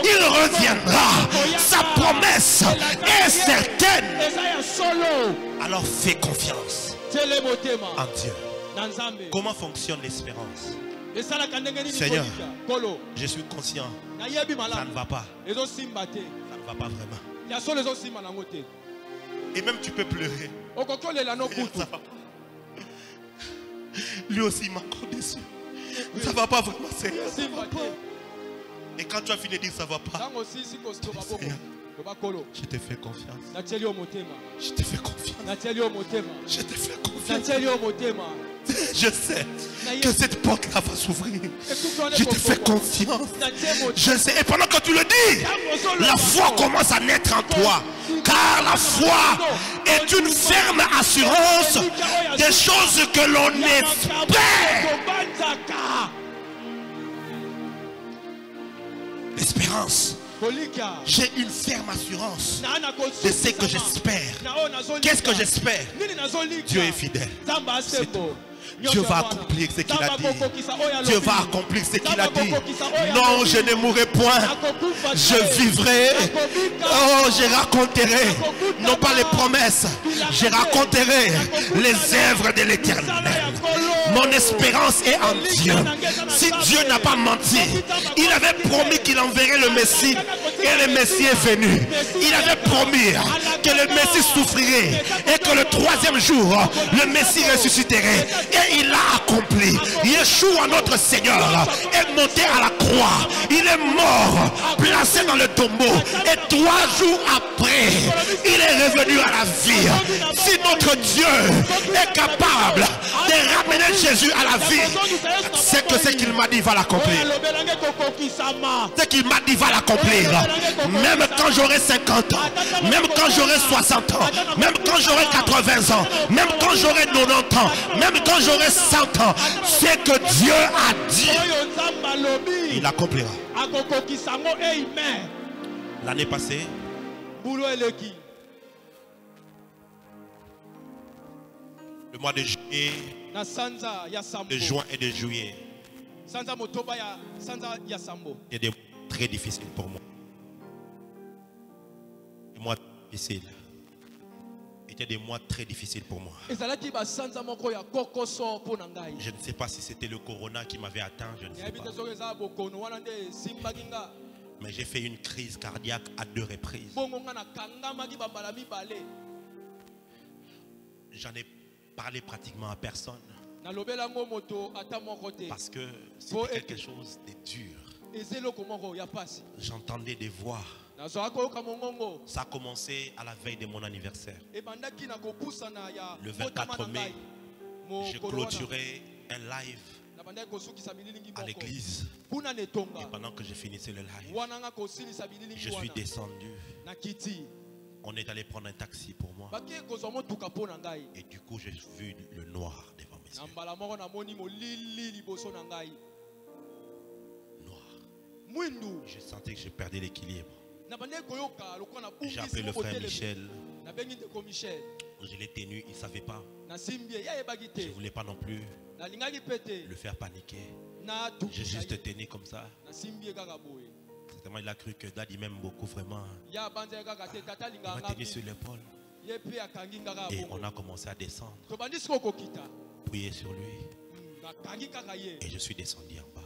Il reviendra. Sa promesse est certaine. Alors fais confiance en Dieu. Comment fonctionne l'espérance? Seigneur, je suis conscient. Ça ne va pas. Ça ne va pas vraiment. Et même tu peux pleurer. Ça va pas. Lui aussi m'a encore déçu. Ça ne va pas vraiment, Seigneur. Et quand tu as fini de dire ça ne va pas, Seigneur, je te fais confiance. Je te fais confiance. Je te fais confiance. Je sais que cette porte-là va s'ouvrir. Je te fais confiance. Je sais. Et pendant que tu le dis, la foi commence à naître en toi. Car la foi est une ferme assurance des choses que l'on espère. L'espérance. J'ai une ferme assurance de ce que j'espère. Qu'est-ce que j'espère? Dieu est fidèle. C'est tout. Dieu va accomplir ce qu'il a dit. Dieu va accomplir ce qu'il a dit. Non, je ne mourrai point. Je vivrai. Oh, je raconterai. Non pas les promesses. Je raconterai les œuvres de l'Éternel. Mon espérance est en Dieu. Si Dieu n'a pas menti, il avait promis qu'il enverrait le Messie. Et le Messie est venu. Il avait promis que le Messie souffrirait. Et que le troisième jour, le Messie ressusciterait. Et il l'a accompli. Yeshua, notre Seigneur, est monté à la croix. Il est mort, placé dans le tombeau. Et 3 jours après, il est revenu à la vie. Si notre Dieu est capable de ramener Jésus à la vie, c'est que ce qu'il m'a dit va l'accomplir. Ce qu'il m'a dit va l'accomplir. Même quand j'aurai 50 ans, même quand j'aurai 60 ans, même quand j'aurai 80 ans, même quand j'aurai 90 ans, même quand j'aurai 100 ans, c'est que Dieu a dit, il accomplira. L'année passée, le mois de juillet, de juin et de juillet, c'est des mois très difficiles pour moi. mois difficiles. C'était des mois très difficiles pour moi. Je ne sais pas si c'était le corona qui m'avait atteint, je ne sais pas. Mais j'ai fait une crise cardiaque à 2 reprises. J'en ai parlé pratiquement à personne. Parce que c'était quelque chose de dur. J'entendais des voix. Ça a commencé à la veille de mon anniversaire. Le 24 mai, j'ai clôturé un live à l'église. Et pendant que je finissais le live, je suis descendu. On est allé prendre un taxi pour moi. Et du coup, j'ai vu le noir devant mes yeux. Noir. J'ai senti que j'ai perdu l'équilibre. J'ai appelé le frère Michel. Je l'ai tenu, il ne savait pas. Je ne voulais pas non plus le faire paniquer. J'ai juste tenu comme ça. Certainement, il a cru que Daddy m'aime beaucoup, vraiment. Il m'a tenu sur l'épaule. Et on a commencé à descendre. Prier sur lui. Et je suis descendu en bas.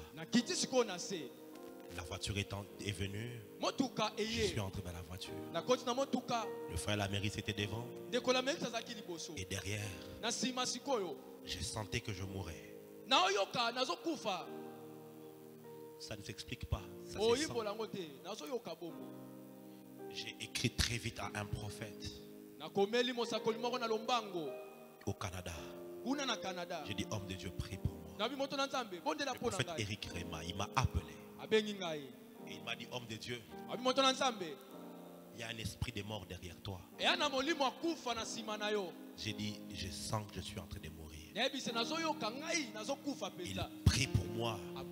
La voiture est venue. Je suis entré dans la voiture. Le frère de la mairie était devant. Et derrière, je sentais que je mourrais. Ça ne s'explique pas. Ça se sent. J'ai écrit très vite à un prophète au Canada. J'ai dit, homme de Dieu, prie pour moi. Le prophète Eric Rema, il m'a appelé. Et il m'a dit, homme de Dieu, il y a un esprit de mort derrière toi. J'ai dit, je sens que je suis en train de mourir. Il prie pour moi. En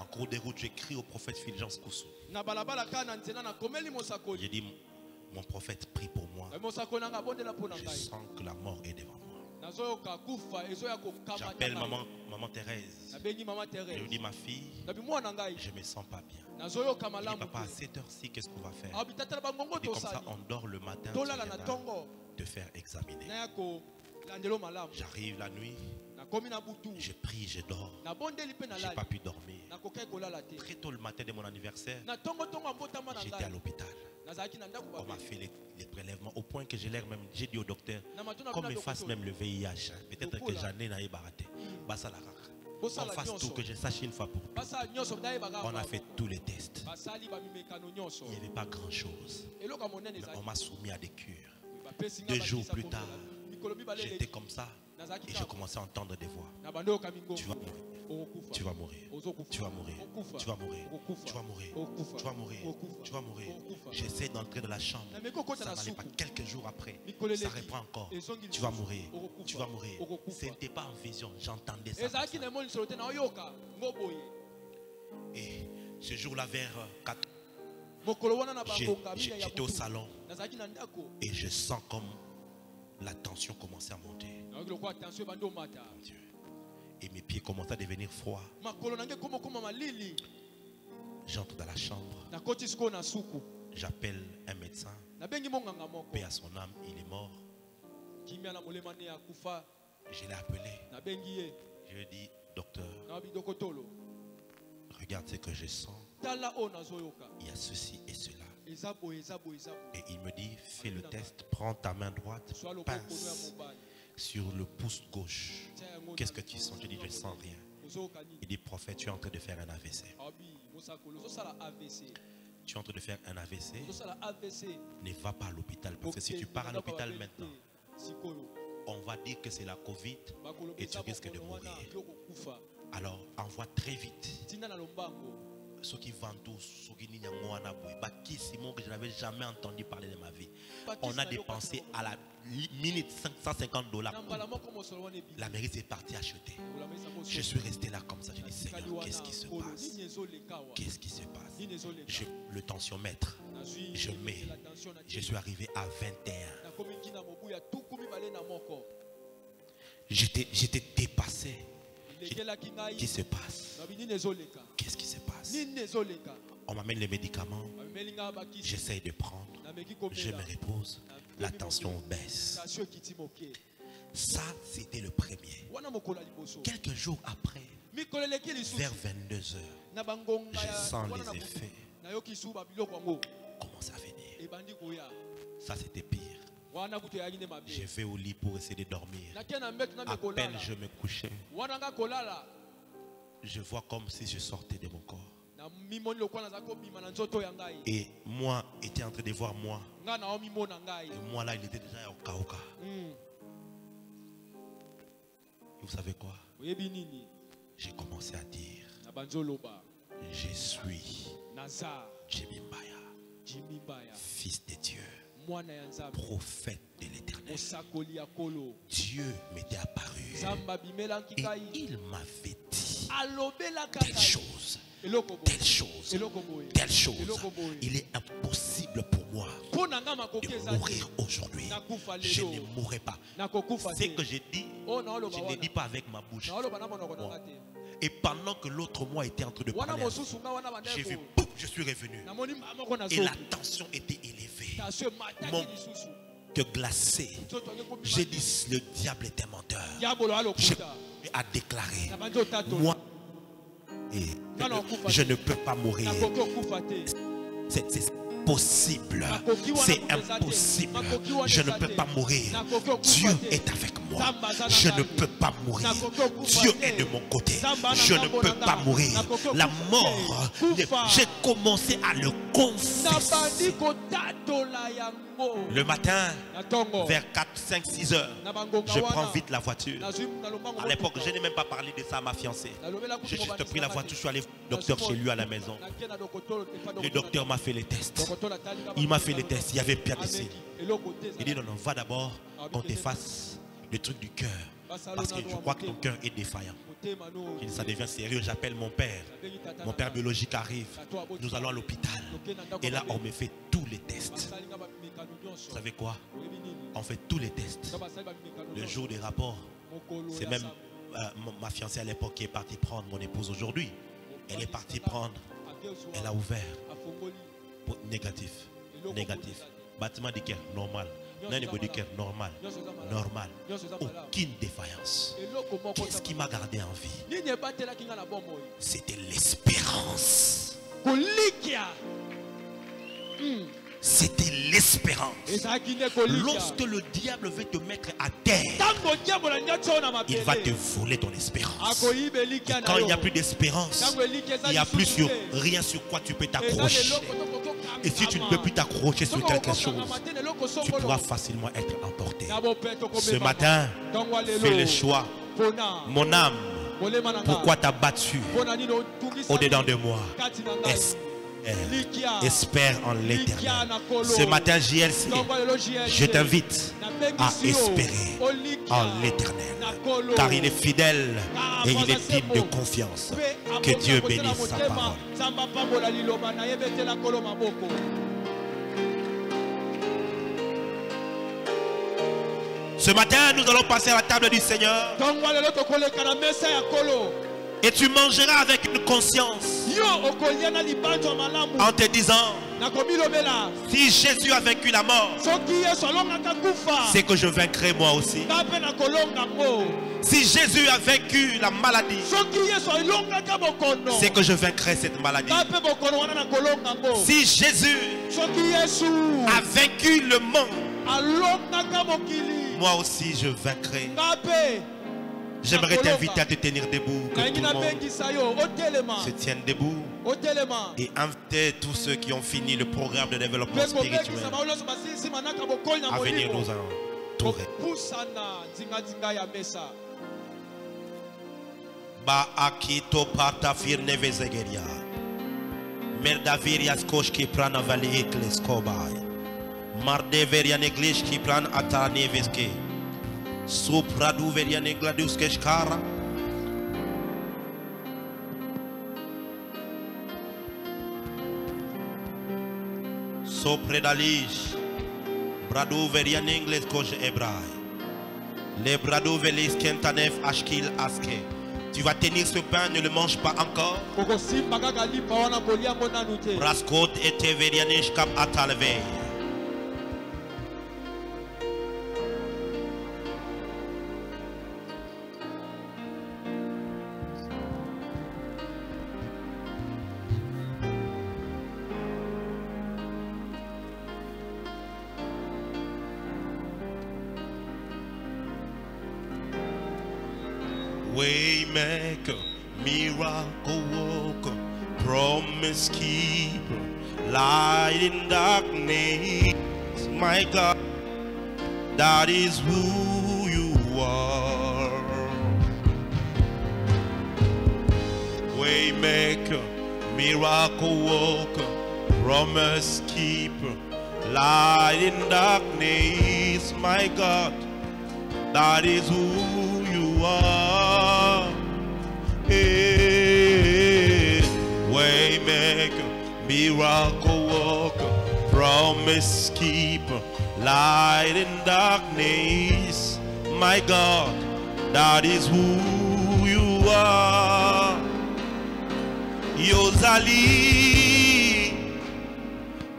cours de route, j'écris au prophète Fulgence Koussou. J'ai dit, mon prophète prie pour moi. Je sens que la mort est devant moi. J'appelle maman Thérèse. Je lui dis, ma fille, je ne me sens pas bien. Je dis, papa, à cette heure-ci, qu'est-ce qu'on va faire? Il dit, comme ça, on dort le matin, tu viendras te faire examiner. J'arrive la nuit, je prie, je dors. Je n'ai pas pu dormir. Très tôt le matin de mon anniversaire, j'étais à l'hôpital. On m'a fait les prélèvements au point que j'ai l'air même, j'ai dit au docteur, comme il fasse même le VIH, peut-être que j'en ai baraté. On fasse tout, que je sache une fois pour toutes. On a fait tous les tests. Il n'y avait pas grand chose. On m'a soumis à des cures. 2 jours plus tard, j'étais comme ça et je commençais à entendre des voix. Tu vas mourir. Tu vas mourir. Tu vas mourir. Tu vas mourir. Tu vas mourir. Tu vas mourir. Tu vas mourir. J'essaie d'entrer dans la chambre. Ça n'allait pas. Quelques jours après, ça reprend encore. Tu vas mourir. Tu vas mourir. Ce n'était pas en vision. J'entendais ça. Et ce jour-là, vers 4, j'étais au salon et je sens comme la tension commençait à monter. Mon Dieu. Et mes pieds commencent à devenir froids. J'entre dans la chambre. J'appelle un médecin. Paix à son âme, il est mort. Je l'ai appelé. Je lui ai dit, docteur, regarde ce que je sens. Il y a ceci et cela. Et il me dit, fais le test, prends ta main droite, pince sur le pouce gauche. Qu'est-ce que tu sens? Je dis, je ne sens rien. Il dit, prophète, tu es en train de faire un AVC. Tu es en train de faire un AVC. Ne va pas à l'hôpital. Parce que si tu pars à l'hôpital maintenant, on va dire que c'est la Covid et tu risques de mourir. Alors, envoie très vite. Ceux qui vendent tous, ceux qui n'y a Simon que je n'avais jamais entendu parler de ma vie. On a dépensé à la minute $550. La mairie s'est partie acheter. Je suis resté là comme ça. Je dis, Seigneur, qu'est-ce qui se passe? Qu'est-ce qui se passe? Le tensiomètre, je mets. Je suis arrivé à 21. J'étais dépassé. Qu'est-ce qui se passe? Qu'est-ce qui se passe? On m'amène les médicaments. J'essaye de prendre. je me repose, la tension baisse. Ça, c'était le premier. Quelques jours après, vers 22 heures, je sens les effets commencer à venir. Ça, c'était pire. Je vais au lit pour essayer de dormir. À peine je me couchais, je vois comme si je sortais de mon corps. Et moi était en train de voir moi. Et moi là, il était déjà au Kaoka. Vous savez quoi? J'ai commencé à dire, je suis Jimmy Mbaya, fils de Dieu, prophète de l'Éternel. Dieu m'était apparu et il m'avait dit telle chose, telle chose, telle chose. Il est impossible pour moi de mourir aujourd'hui. Je ne mourrai pas. Ce que j'ai dit, je ne l'ai dit pas avec ma bouche. Et pendant que l'autre moi était en train de parler, j'ai vu, boum, je suis revenu. Et la tension était élevée. Mon cœur glacé. J'ai dit, le diable est un menteur. J'ai à déclarer, moi, je ne peux pas mourir. C'est possible. C'est impossible. Je ne peux pas mourir. Dieu est avec moi. Je ne peux pas mourir. Dieu est de mon côté. Je ne peux pas mourir. La mort, j'ai commencé à le confesser. Le matin, vers 4, 5, 6 heures, je prends vite la voiture. À l'époque, je n'ai même pas parlé de ça à ma fiancée. J'ai juste pris la voiture, je suis allé au docteur chez lui à la maison. Le docteur m'a fait les tests. Il m'a fait les tests, il y avait Piaticine. Il dit non, non, va d'abord, on te fasse le truc du cœur. Parce que je crois que ton cœur est défaillant. Ça devient sérieux, j'appelle mon père. Mon père biologique arrive. Nous allons à l'hôpital. Et là, on me fait tous les tests. Vous savez quoi? On fait tous les tests. Le jour des rapports, c'est même ma fiancée à l'époque qui est partie prendre mon épouse aujourd'hui. Elle est partie prendre. Elle a ouvert. Négatif. Négatif. Battement du cœur, normal. D'un niveau du cœur, normal. Normal. Aucune défaillance. Qu'est-ce qui m'a gardé en vie? C'était l'espérance. C'était l'espérance. Lorsque le diable veut te mettre à terre, il va te voler ton espérance. Et quand il n'y a plus d'espérance, il n'y a plus rien sur quoi tu peux t'accrocher. Et si tu ne peux plus t'accrocher sur quelque chose, tu pourras facilement être emporté. Ce matin, fais le choix. Mon âme, pourquoi t'as battu au-dedans de moi? Espère en l'Éternel. Ce matin, JLC, je t'invite à espérer en l'Éternel, car il est fidèle et il est digne de confiance. Que Dieu bénisse sa parole. Ce matin, nous allons passer à la table du Seigneur. Et tu mangeras avec une conscience en te disant, si Jésus a vaincu la mort, c'est que je vaincrai moi aussi. Si Jésus a vaincu la maladie, c'est que je vaincrai cette maladie. Si Jésus a vaincu le monde, moi aussi je vaincrai. J'aimerais t'inviter à te tenir debout, que tout le monde se tienne debout et inviter tous ceux qui ont fini le programme de développement spirituel à venir nous entourer. Ba akito parta firne vezegeria. Merdaviria skosh ki prana vali ekles kobay. Mardeveria neglish ki pran atane veske. Sopradu veria negladus keshkara. Sopredalish. Bradu veria negles kosh ebrai. Le bradu velis kentanef ashkil aske. Tu vas tenir ce pain, ne le mange pas encore. Braskot et te verianish kap atalve. Waymaker, miracle worker, promise keeper, light in darkness. My God, that is who you are. Waymaker, miracle worker, promise keeper, light in darkness. My God, that is who you are. Hey, waymaker, miracle worker, promise keeper, light in darkness. My God, that is who you are. Yozali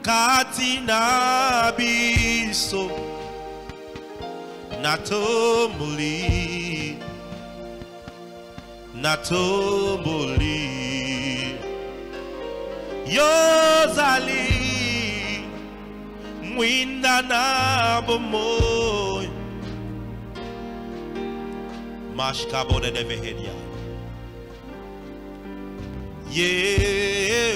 katina biso natomoli Yozali mwinda na bomoy mashkabo de devehedia. Yeah,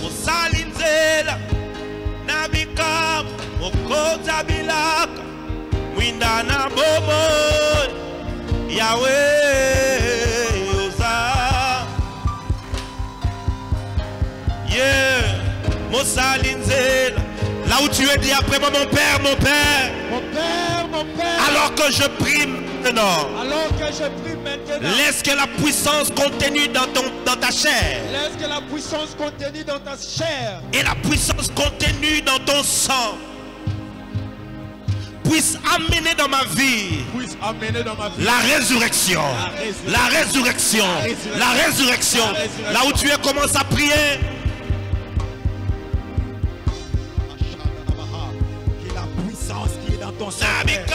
Musalinzela Nabikam Okota Bilaka Windana Bobo Yahweh Oza. Yeah, Musalinzela. Là où tu es, dis après moi, mon Père, mon Père. Mon Père, mon Père. Alors que je prie maintenant. Alors que je prie maintenant. Laisse que la puissance contenue dans ta chair. Laisse que la puissance contenue dans ta chair. Et la puissance contenue dans ton sang puisse amener dans ma vie. Puisse amener dans ma vie. La résurrection. La résurrection. La résurrection. Là où tu es, commence à prier. Qui est dans ton sang. Qui est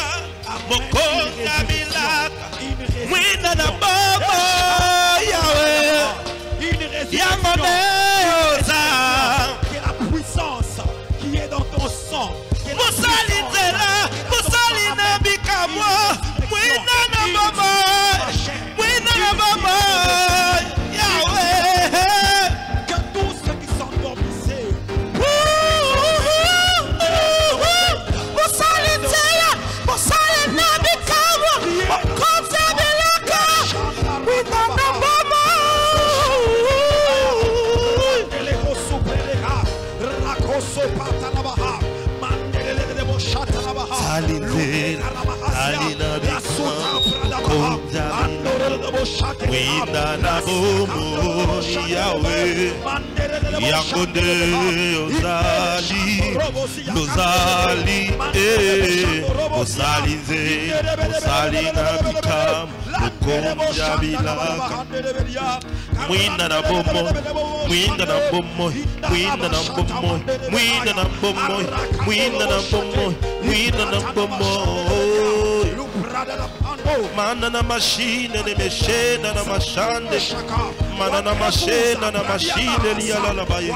la puissance qui est dans ton sang. Que tous ceux qui s'endormissaient Manana machine ne machine na machande manana machine na machine liala la baye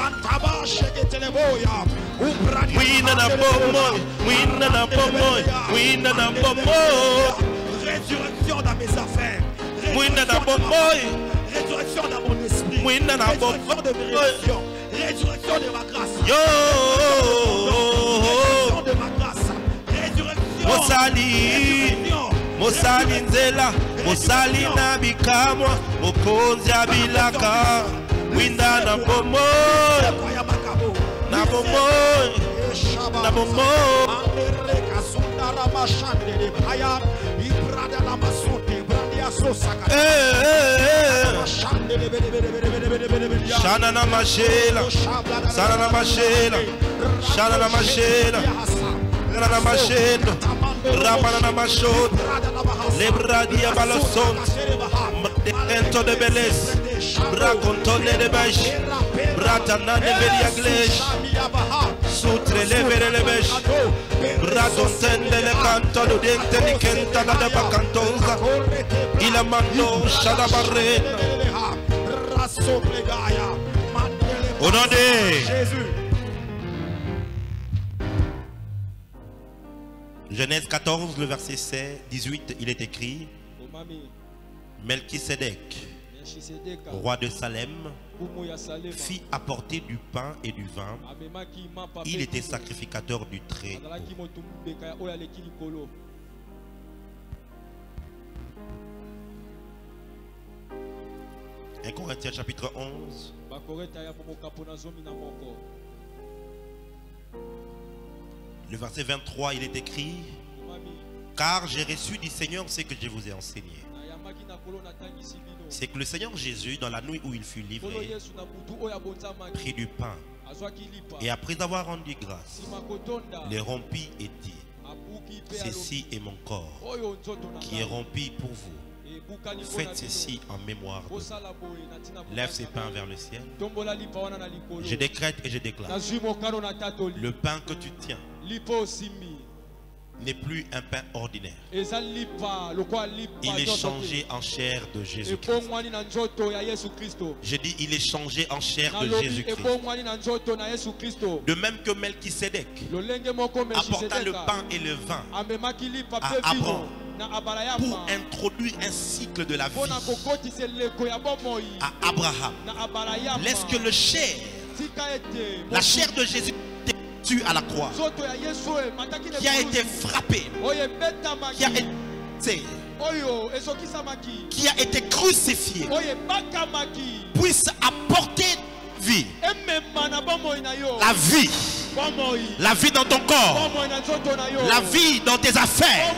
Wina na bomoy wina na bomoy wina na bomoy résurrection dans mes affaires, wina na bomoy résurrection dans mon esprit, wina na résurrection de mes relations, résurrection de ma grâce, yo résurrection de ma grâce, résurrection, Mosali nzela Mosali na bikamwa Mokonzi abilaka Winda na bomoy Na bomoy Na bomoy Shana na mashela Sana na mashela Shana na mashela Shana na mashela Ramana na mashot Lebradia balason Ento de beles Bracontone de besh Bratana de beriaglesh Sutre levere le besh Bratonten de le canto de dente di kentana de bacantonza Il mando shadabarrena Au nom de Jésus. Genèse 14, le verset 18, il est écrit: Melchisédek, roi de Salem, fit apporter du pain et du vin. Il était sacrificateur du Très-Haut. 1 Corinthiens chapitre 11. Le verset 23, il est écrit: Car j'ai reçu du Seigneur ce que je vous ai enseigné. C'est que le Seigneur Jésus, dans la nuit où il fut livré, prit du pain et après avoir rendu grâce, les rompit et dit: Ceci est mon corps qui est rompu pour vous. Faites ceci en mémoire de moi. Lève ses pains vers le ciel. Je décrète et je déclare: le pain que tu tiens n'est plus un pain ordinaire. Il est changé en chair de Jésus-Christ. Je dis, il est changé en chair de Jésus-Christ. De même que Melchisédek apporta le pain et le vin à Abraham pour introduire un cycle de la vie à Abraham. Laisse que le chair, la chair de Jésus à la croix, qui a été frappé, qui a été crucifié, puisse apporter vie, la vie dans ton corps, la vie dans tes affaires,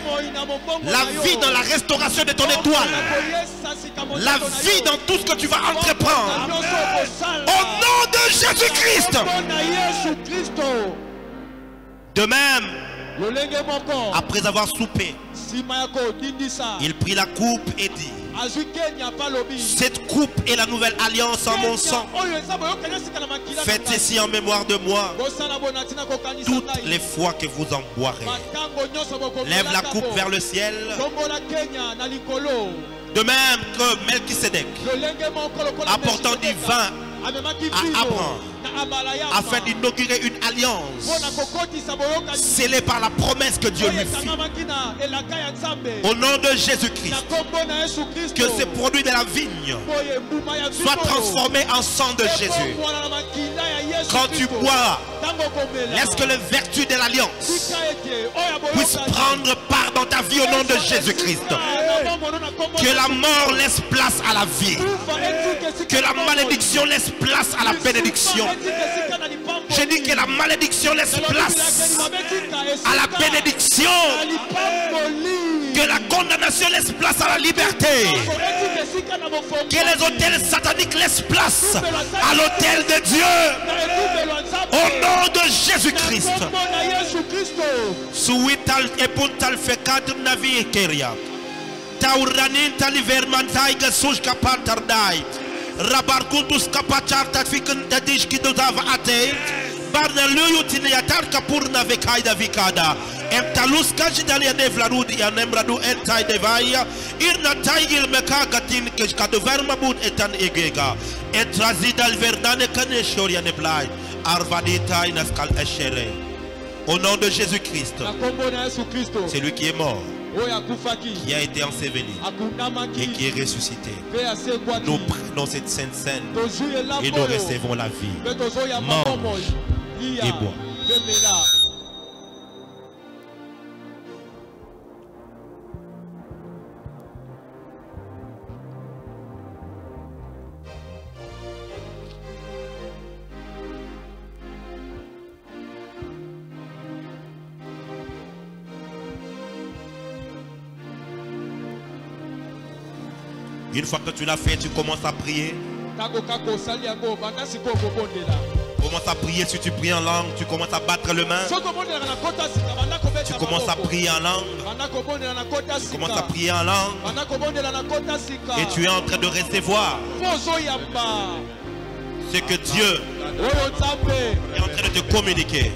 la vie dans la restauration de ton étoile, la vie dans tout ce que tu vas entreprendre. Au nom de Jésus-Christ. De même, après avoir soupé, il prit la coupe et dit: cette coupe est la nouvelle alliance en mon sang. Faites ceci en mémoire de moi toutes les fois que vous en boirez. Lève la coupe vers le ciel. De même que Melchisédek, apportant du vin à Abraham, afin d'inaugurer une alliance scellée par la promesse que Dieu lui fit. Au nom de Jésus-Christ, que ces produits de la vigne soient transformés en sang de Jésus. Quand tu bois, laisse que les vertus de l'alliance puissent prendre part dans ta vie au nom de Jésus-Christ. Que la mort laisse place à la vie. Que la malédiction laisse place à la bénédiction. Je dis que la malédiction laisse place à la bénédiction. Que la condamnation laisse place à la liberté. Que les hôtels sataniques laissent place à l'hôtel de Dieu. Au nom de Jésus-Christ. Suital et puntal fekat navi keria. Tauranin talivermantai gasush kapatardai. Rabarkuntus kapachartat fikun tadish kidotava ate. Barna luyutin yatar kapurna vekaida vikada. Emtalus kajitalia devlarud yanemradu entai devaya. Irna taigil mekagatin kishkadovermabud etan egega. Etrazidal verdane kaneshoria neblai. Arvadita inaskal eshere. Au nom de Jésus-Christ, c'est lui qui est mort, qui a été enseveli et qui est ressuscité. Nous prenons cette sainte scène et nous recevons la vie. Mange et bois. Une fois que tu l'as fait, tu commences à prier. Commence à prier. Si tu pries en langue, tu commences à battre le main. Tu commences à prier en langue. Tu commences à prier en langue. Et tu es en train de recevoir ce que Dieu est en train de te communiquer.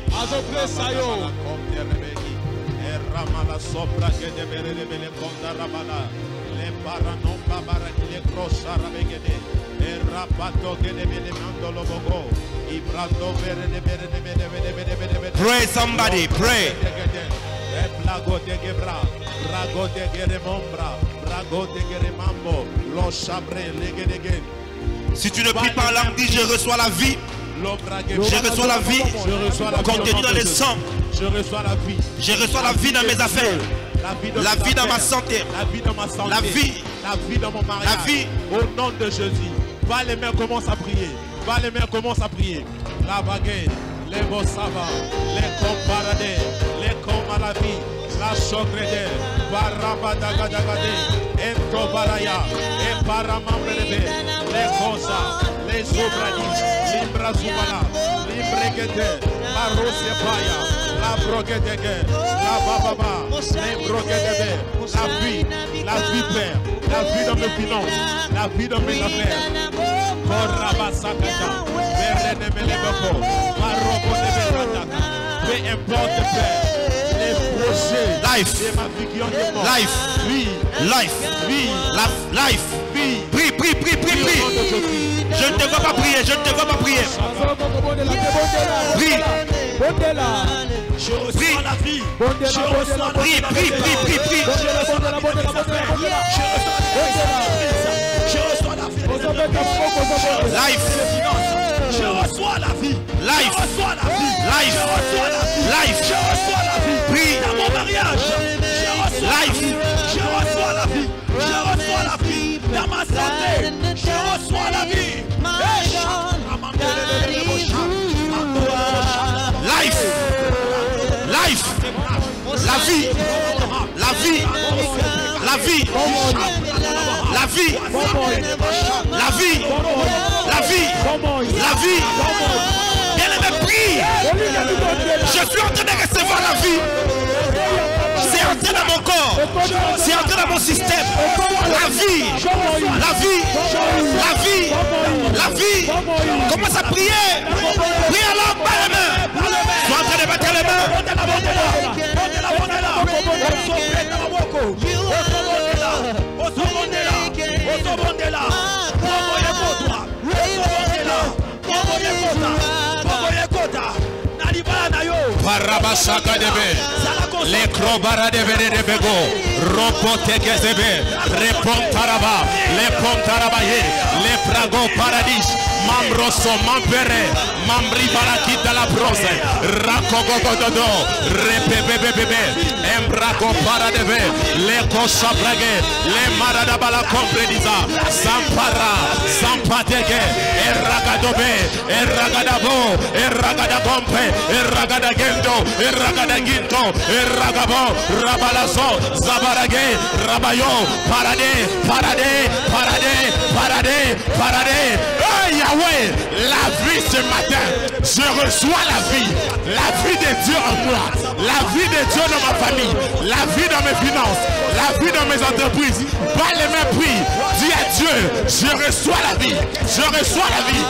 Pray, somebody, pray. Lago de Gebra, Rago de Geremombra, Rago de Geremambo, Lo Chabre, Legedegen. Si tu ne pries pas en langue, dis je reçois la vie. Je reçois la vie contenue dans les sangs. Je reçois la vie. Je reçois la vie dans mes affaires. La vie dans ma santé. La vie dans ma santé. La vie. La vie dans mon mariage. La vie. Au nom de Jésus. Va les mains, commence à prier. Va les mains, commence à prier. La baguette, les bossava, les comparadés, les comalavi, la chocrede, barabadagadagade, entobaraya, et paramambrebe, les cosa, les obradis, limbra zubala, limbregete, marosepaya, la broguedege, la bababa, les broguedebe, la vie père, la vie dans mes finances, la vie dans mes affaires. Peu importe les projets Life. de ma vie qui ont été morts. Life. Vie. Life. Vie. Life. Vie. Prie, prie, prie, prie, prie. Je ne te veux pas prier, je ne te veux pas prier. Prie. Je reçois la vie. Je reçois la Prie, vie. prie, prie, prie, prie. Je reçois la vie dans mes affaires. Je reçois la vie. Life. Je reçois la vie. Life. Je reçois la vie. Life. Je reçois la vie. Life. Je reçois la vie. Prie. Dans mon mariage. Je reçois la Life. vie. Je reçois la vie. Je reçois la vie. Dans ma santé. Je reçois la vie. Life. Life. La vie. La vie. La vie. La vie. La vie. La vie. La vie. Bien-aimé, prie. Je suis en train de recevoir la vie. C'est entré dans mon corps. C'est entré dans mon système. La vie. La vie. La vie. La vie. Commence à prier. Prie alors par les mains. Sois en train de battre les mains. Barabasaka debe, les crobara de bego, ropote gezebe, repontaraba, les pontarabaye, les prago paradis, mambroso, mampere, mambri barakit de la brose, rakogogododo, repebebebe, embraco paradebe, les kosabrage, les maradabala comprediza, sampara, sampateke, erragadobe, erragadabo, erragadagompe, erragadagendo, erragadaginto, erragabo, rabalazo, zabarage, rabayo, parade, parade, parade, parade, parade. Oh Yahweh, la vie ce matin, je reçois la vie de Dieu en moi, la vie de Dieu dans ma famille, la vie dans mes finances, la vie dans mes entreprises. Pas les mains pris, dis à Dieu, je reçois la vie, je reçois la vie.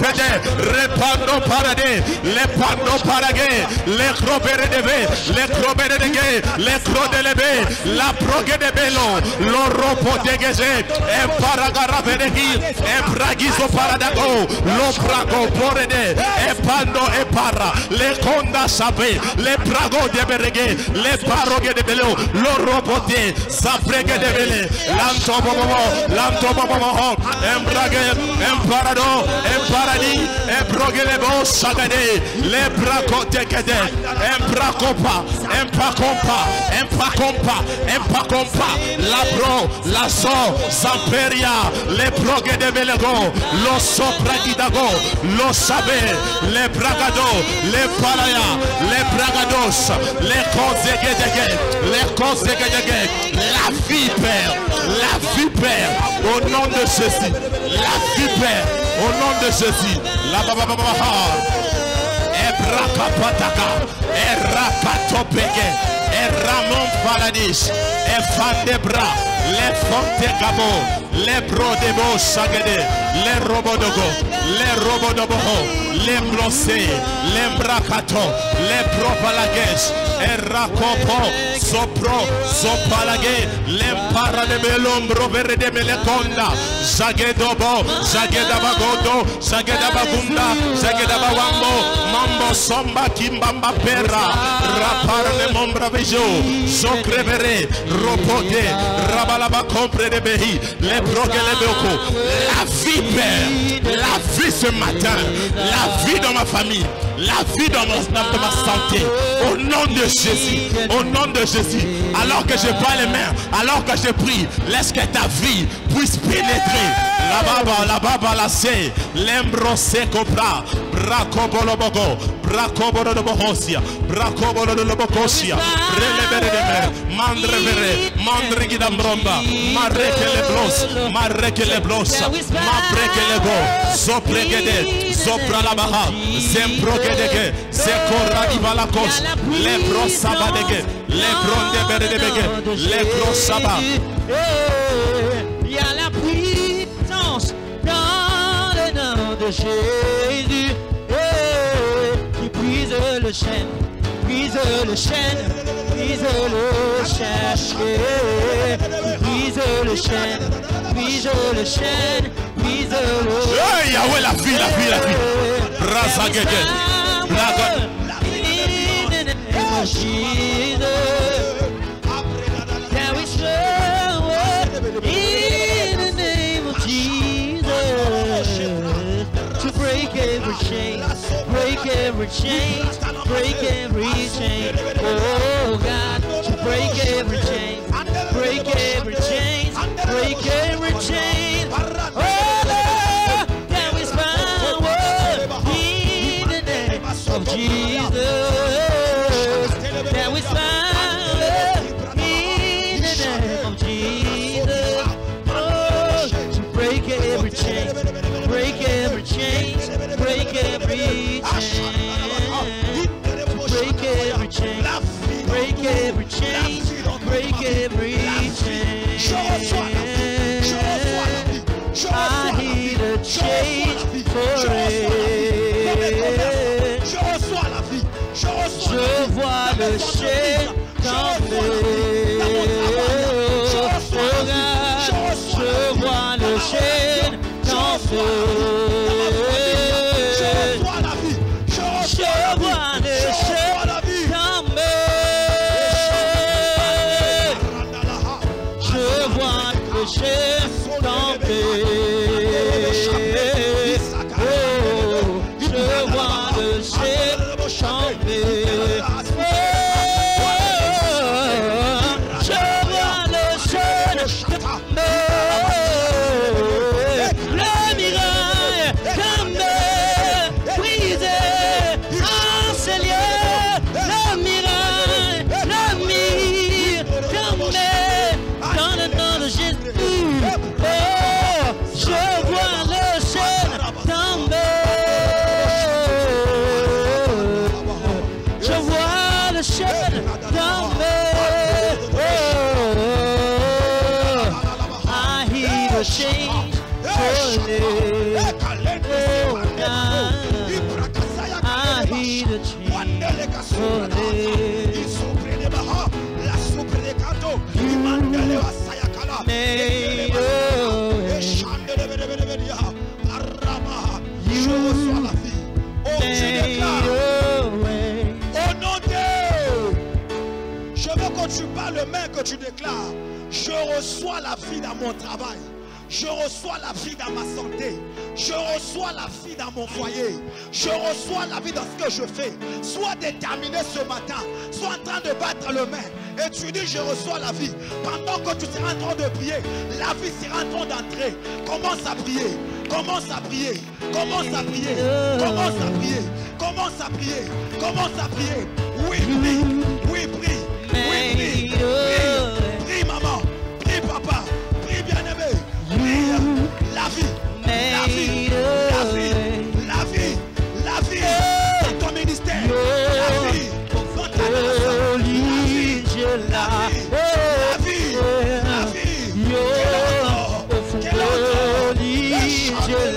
Repando parade, les pando parage, les crobere de ve, les crobere de gay, les crodelebe, la progue de bello, l'oropo dégagé, et paragarabegi, et bragiso paradago, l'oprago porede, et pando et para, les conda sabe, les prago de beregue, les parogue de bello, l'oropote, sabrege de bele, l'antobobo, embrage, emparado, emparadi, emprogelebo sagade, les braco tegede, embracopa, empacompa, empacompa, empacompa, labro, la so, zamperia, les progue de belego, lo sopragidago, lo sabe, les bragado, les palaya, les bragados, les kozegedege, les kozegedege, la vipère, au nom de Jésus, la vipère, au nom de Jésus, la bababaha, ebrakapataka, erakatopege, eramon paladis, efandebra, les fonte gabo, les brodebo sagede, les robodogo, les robodoboho, les blosé, les brakato, les propalages, erakopo, sopro, sopalage, les para de belombro verde de meleconda, zagedobo, zagedabagodo, zagedabagunda, zagedabawambo, mambo Somba Kimbamba Pera, Rapare Mombra Vejo, Socrevere, Ropote, Rabalaba Compre de Behi, les Brogue les Boko. La vie, Père, la vie ce matin, la vie dans ma famille, la vie dans ma santé, au nom de Jésus, au nom de Jésus. Alors que je bats les mains, alors que je prie, laisse que ta vie puisse pénétrer. La baba, la se, l'embro se copra, bracobolobogo, bracobolobohosia, bracobolobocosia, relevere de mer, mandrevere, mandrigidambromba, marreke les blos, mabreke les go, sopregede, sopra la baha, zemprogedege, sekora ibalakos, les bros sabadege, les bronde beredebege, les gros sabbat. Il y a la puissance dans le nom de Jésus qui brise le chêne, brise le chêne, brise le chêne, brise le chêne, brise le chêne, brise le chêne. Yahweh, la vie, la vie, la vie. Razagege, Bragon. There is power in the name of Jesus to break every chain, break every chain, break every chain. Oh God, to break every chain, break every chain, break every chain. Oh Lord, there is power in the name of Jesus. There is power in the name of Jesus. Oh, to break every chain, break every chain, break every chain, break every chain, break every chain, break every chain. I hear the chain forever. Je vois le chêne tomber. Je vois le chêne tomber. Je vois le chêne tomber. Je vois le chêne tomber. Oh, je vois le chêne tomber. Que tu déclares, je reçois la vie dans mon travail, je reçois la vie dans ma santé, je reçois la vie dans mon foyer, je reçois la vie dans ce que je fais. Sois déterminé ce matin, sois en train de battre le main et tu dis je reçois la vie. Pendant que tu seras en train de prier, la vie sera en train d'entrer. Commence à prier, commence à prier, commence à prier, commence à prier, commence à prier, commence à prier. Oui, prie, oui, prie. Oui, prie, prie, prie maman, prie papa, prie bien-aimé, prie la vie, la vie, la vie, la vie, la vie, dans ton ministère, la vie, dans ta nation, la vie, la vie, la vie, quel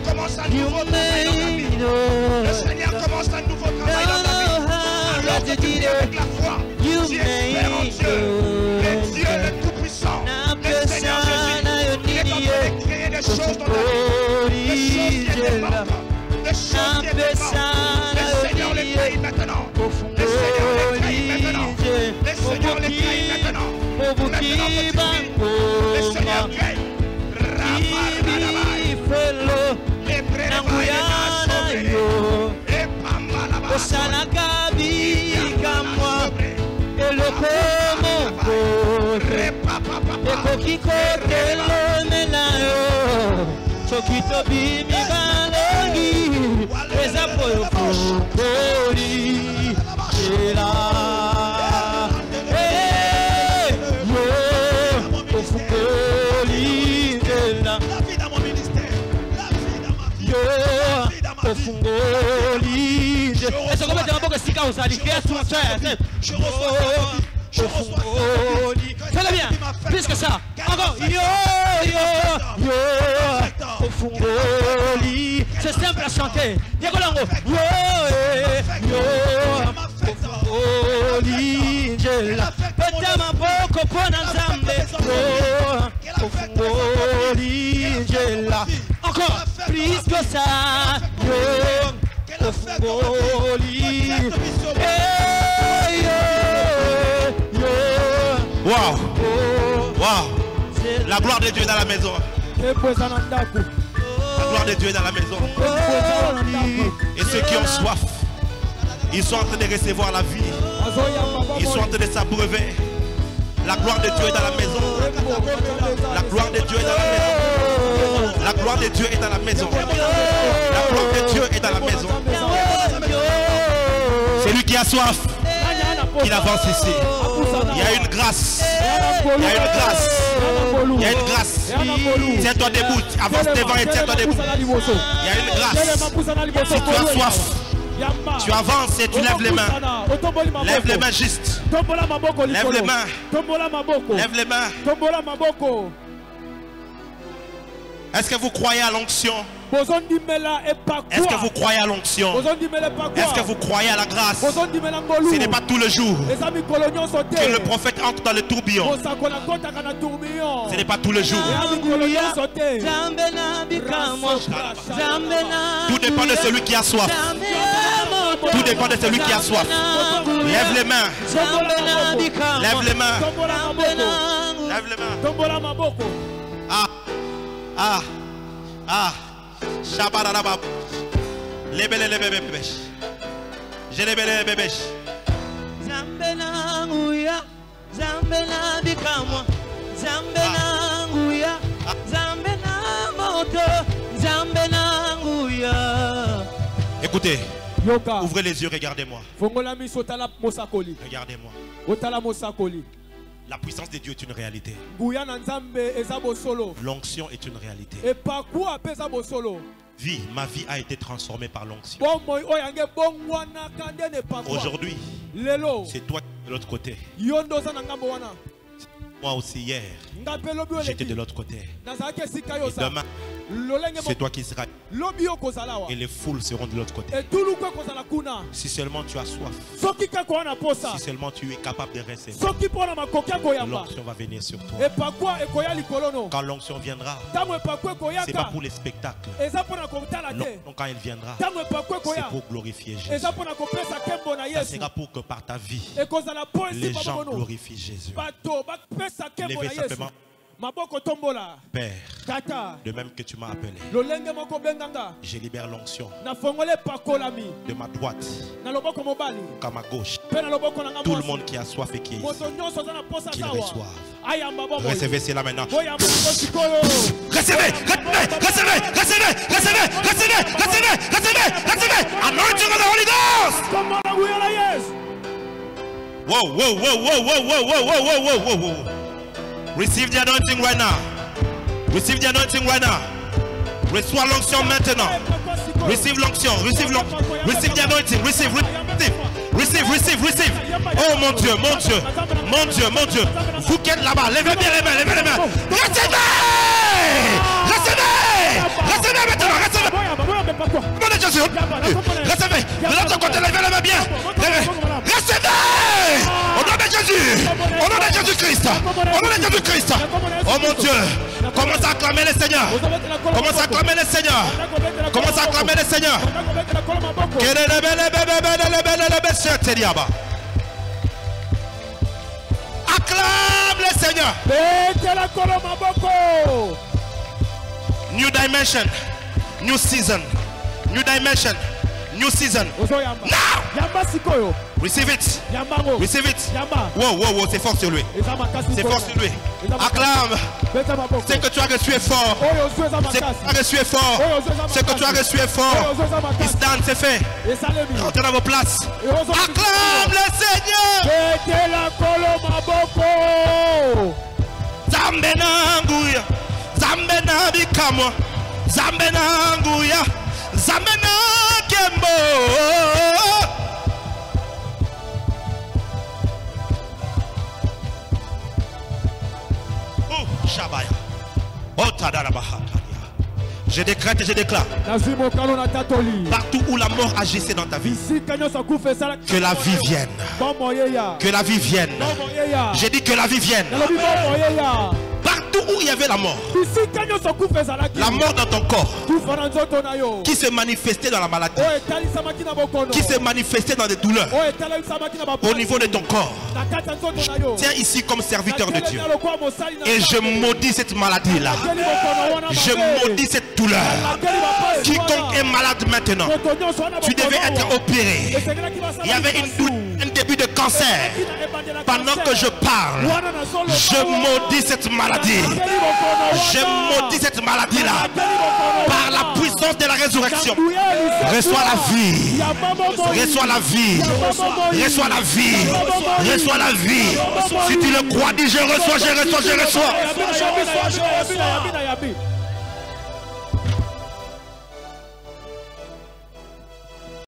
commence à se créer dans ta vie. Le Seigneur commence un nouveau travail dans ta vie. Alors que tu vis avec la foi, tu espères en Dieu, le Dieu le Tout-Puissant, le Seigneur Jésus, qui est en train de créer des choses dans ta vie, des choses qui étaient mortes, des choses qui étaient mortes. Le Seigneur les crée maintenant. Le Seigneur les crée maintenant. Le Seigneur les crée maintenant. Maintenant, le Seigneur crée. Fais-le bien, plus que ça. Encore. C'est simple à chanter. Encore plus que ça. Wow. Wow. La gloire de Dieu est dans la maison. La gloire de Dieu est dans la maison. Et ceux qui ont soif, ils sont en train de recevoir la vie. Ils sont en train de s'abreuver. La gloire de Dieu est dans la maison. La gloire de Dieu est dans la maison. La gloire de Dieu est dans la maison. La gloire de Dieu est dans la maison. C'est lui qui a soif. Il avance ici. Il y a une grâce. Il y a une grâce. Il y a une grâce. Tiens-toi debout. Avance devant et tiens-toi debout. Il y a une grâce. Si tu as soif, tu avances et tu lèves les mains. Lève les mains juste. Lève les mains. Lève les mains. Est-ce que vous croyez à l'onction? Est-ce que vous croyez à l'onction? Est-ce que vous croyez à la grâce? Ce n'est pas tout le jour que le prophète entre dans le tourbillon. Ce n'est pas tout le jour. Tout dépend de celui qui a soif. Tout dépend de celui qui a soif. Lève les mains. Lève les mains. Lève les mains. Ah. Ah. Ah. Shabarabab. Lebele lebebe bebesh. Jelebele bebesh. Zambe nanguya, zambe na bikamwa, zambe nanguya, zambe na moto, zambe nanguya. Écoutez, Yoka. ouvrez les yeux, regardez-moi. Fongola miso tala mosakoli. Regardez-moi. Otala mosakoli. La puissance de Dieu est une réalité. Nguya na nzambe ezabo solo. L'onction est une réalité. Et pas quoi pezabo solo. Vie, ma vie a été transformée par l'onction. Bon oyange bongwana kande ne pas quoi. Aujourd'hui, Lelo. c'est toi de l'autre côté. Yondo za na ngambo wana. Moi aussi hier, Ngapelo bio j'étais de leki. l'autre côté. Nazake sika Et yosa. demain, Lolenge c'est toi qui seras. lobi yo kozala wa. Et les foules seront de l'autre côté. Et tulu kwe kozala kuna. Si seulement tu as soif, Soki ka ko na posa. si seulement tu es capable de rester, Soki pona makokia koyamba. l'onction va venir sur toi. Et pas quoi e koya likolono. Quand l'onction viendra, Tango e pas quoi c'est pas koyaka. pour les spectacles. Eza pona kotala Non, te. non, quand elle viendra, Tango e pas quoi c'est koya. pour glorifier Jésus. Eza pona kopesa kembo na Ça Yesu. sera pour que par ta vie, E kozala po les esi gens pamono. glorifient Jésus. Bato bapesa kembo na Levez Yesu. simplement, Maboko tombola. Père, Tata. de même que tu m'as appelé, Lolenge moko benganga. je libère l'onction Na fongole pakolami. de ma droite Na loboko mobali. qu'à ma gauche. Pe na loboko na Tout le ngamo. monde qui a soif et qui est ici, Moto nyonso za na posa qu'il sawa. reçoive. Ayamba bobo. Recevez cela maintenant. Boyamba sikoyo. Recevez, recevez. Anointing of the Holy Ghost. Comment la guya la yes. Whoa. Receive the anointing right now. Receive the anointing right now. Reçois l'onction maintenant. Receive l'onction. Receive the anointing. Receive. Oh mon Dieu. Vous qui êtes là-bas, levez bien les mains. Recevez maintenant. Nom de Jésus. Recevez. De l'autre côté, levez les mains bien. Recevez. Au nom de Jésus. Au nom de Jésus-Christ. Oh mon Dieu. Commence à acclamer le Seigneur. Commence à acclamer le Seigneur. Acclame le Seigneur. New dimension. New season. Now. Receive it. Wow, c'est fort sur lui. Acclame. C'est que tu as reçu est fort. C'est que tu as reçu est fort. It's done, c'est fait. Rentrez dans vos places. Acclame le Seigneur. Zambe nanguya. Zambe na bikamwa. Zambe nanguya. Zambe na kembo. Je décrète et je déclare, partout où la mort agissait dans ta vie, que la vie vienne. Que la vie vienne. J'ai dit que la vie vienne. Partout où il y avait la mort dans ton corps, qui se manifestait dans la maladie, qui se manifestait dans des douleurs au niveau de ton corps, tiens ici comme serviteur de Dieu et je maudis cette maladie là, je maudis cette douleur. Quiconque est malade maintenant, tu devais être opéré, il y avait un début de cancer. Pendant que je parle, je maudis cette maladie. Je maudis cette maladie là par la puissance de la résurrection. Reçois la vie. Reçois la vie. Reçois la vie. Reçois la vie. Si tu le crois, dis je reçois.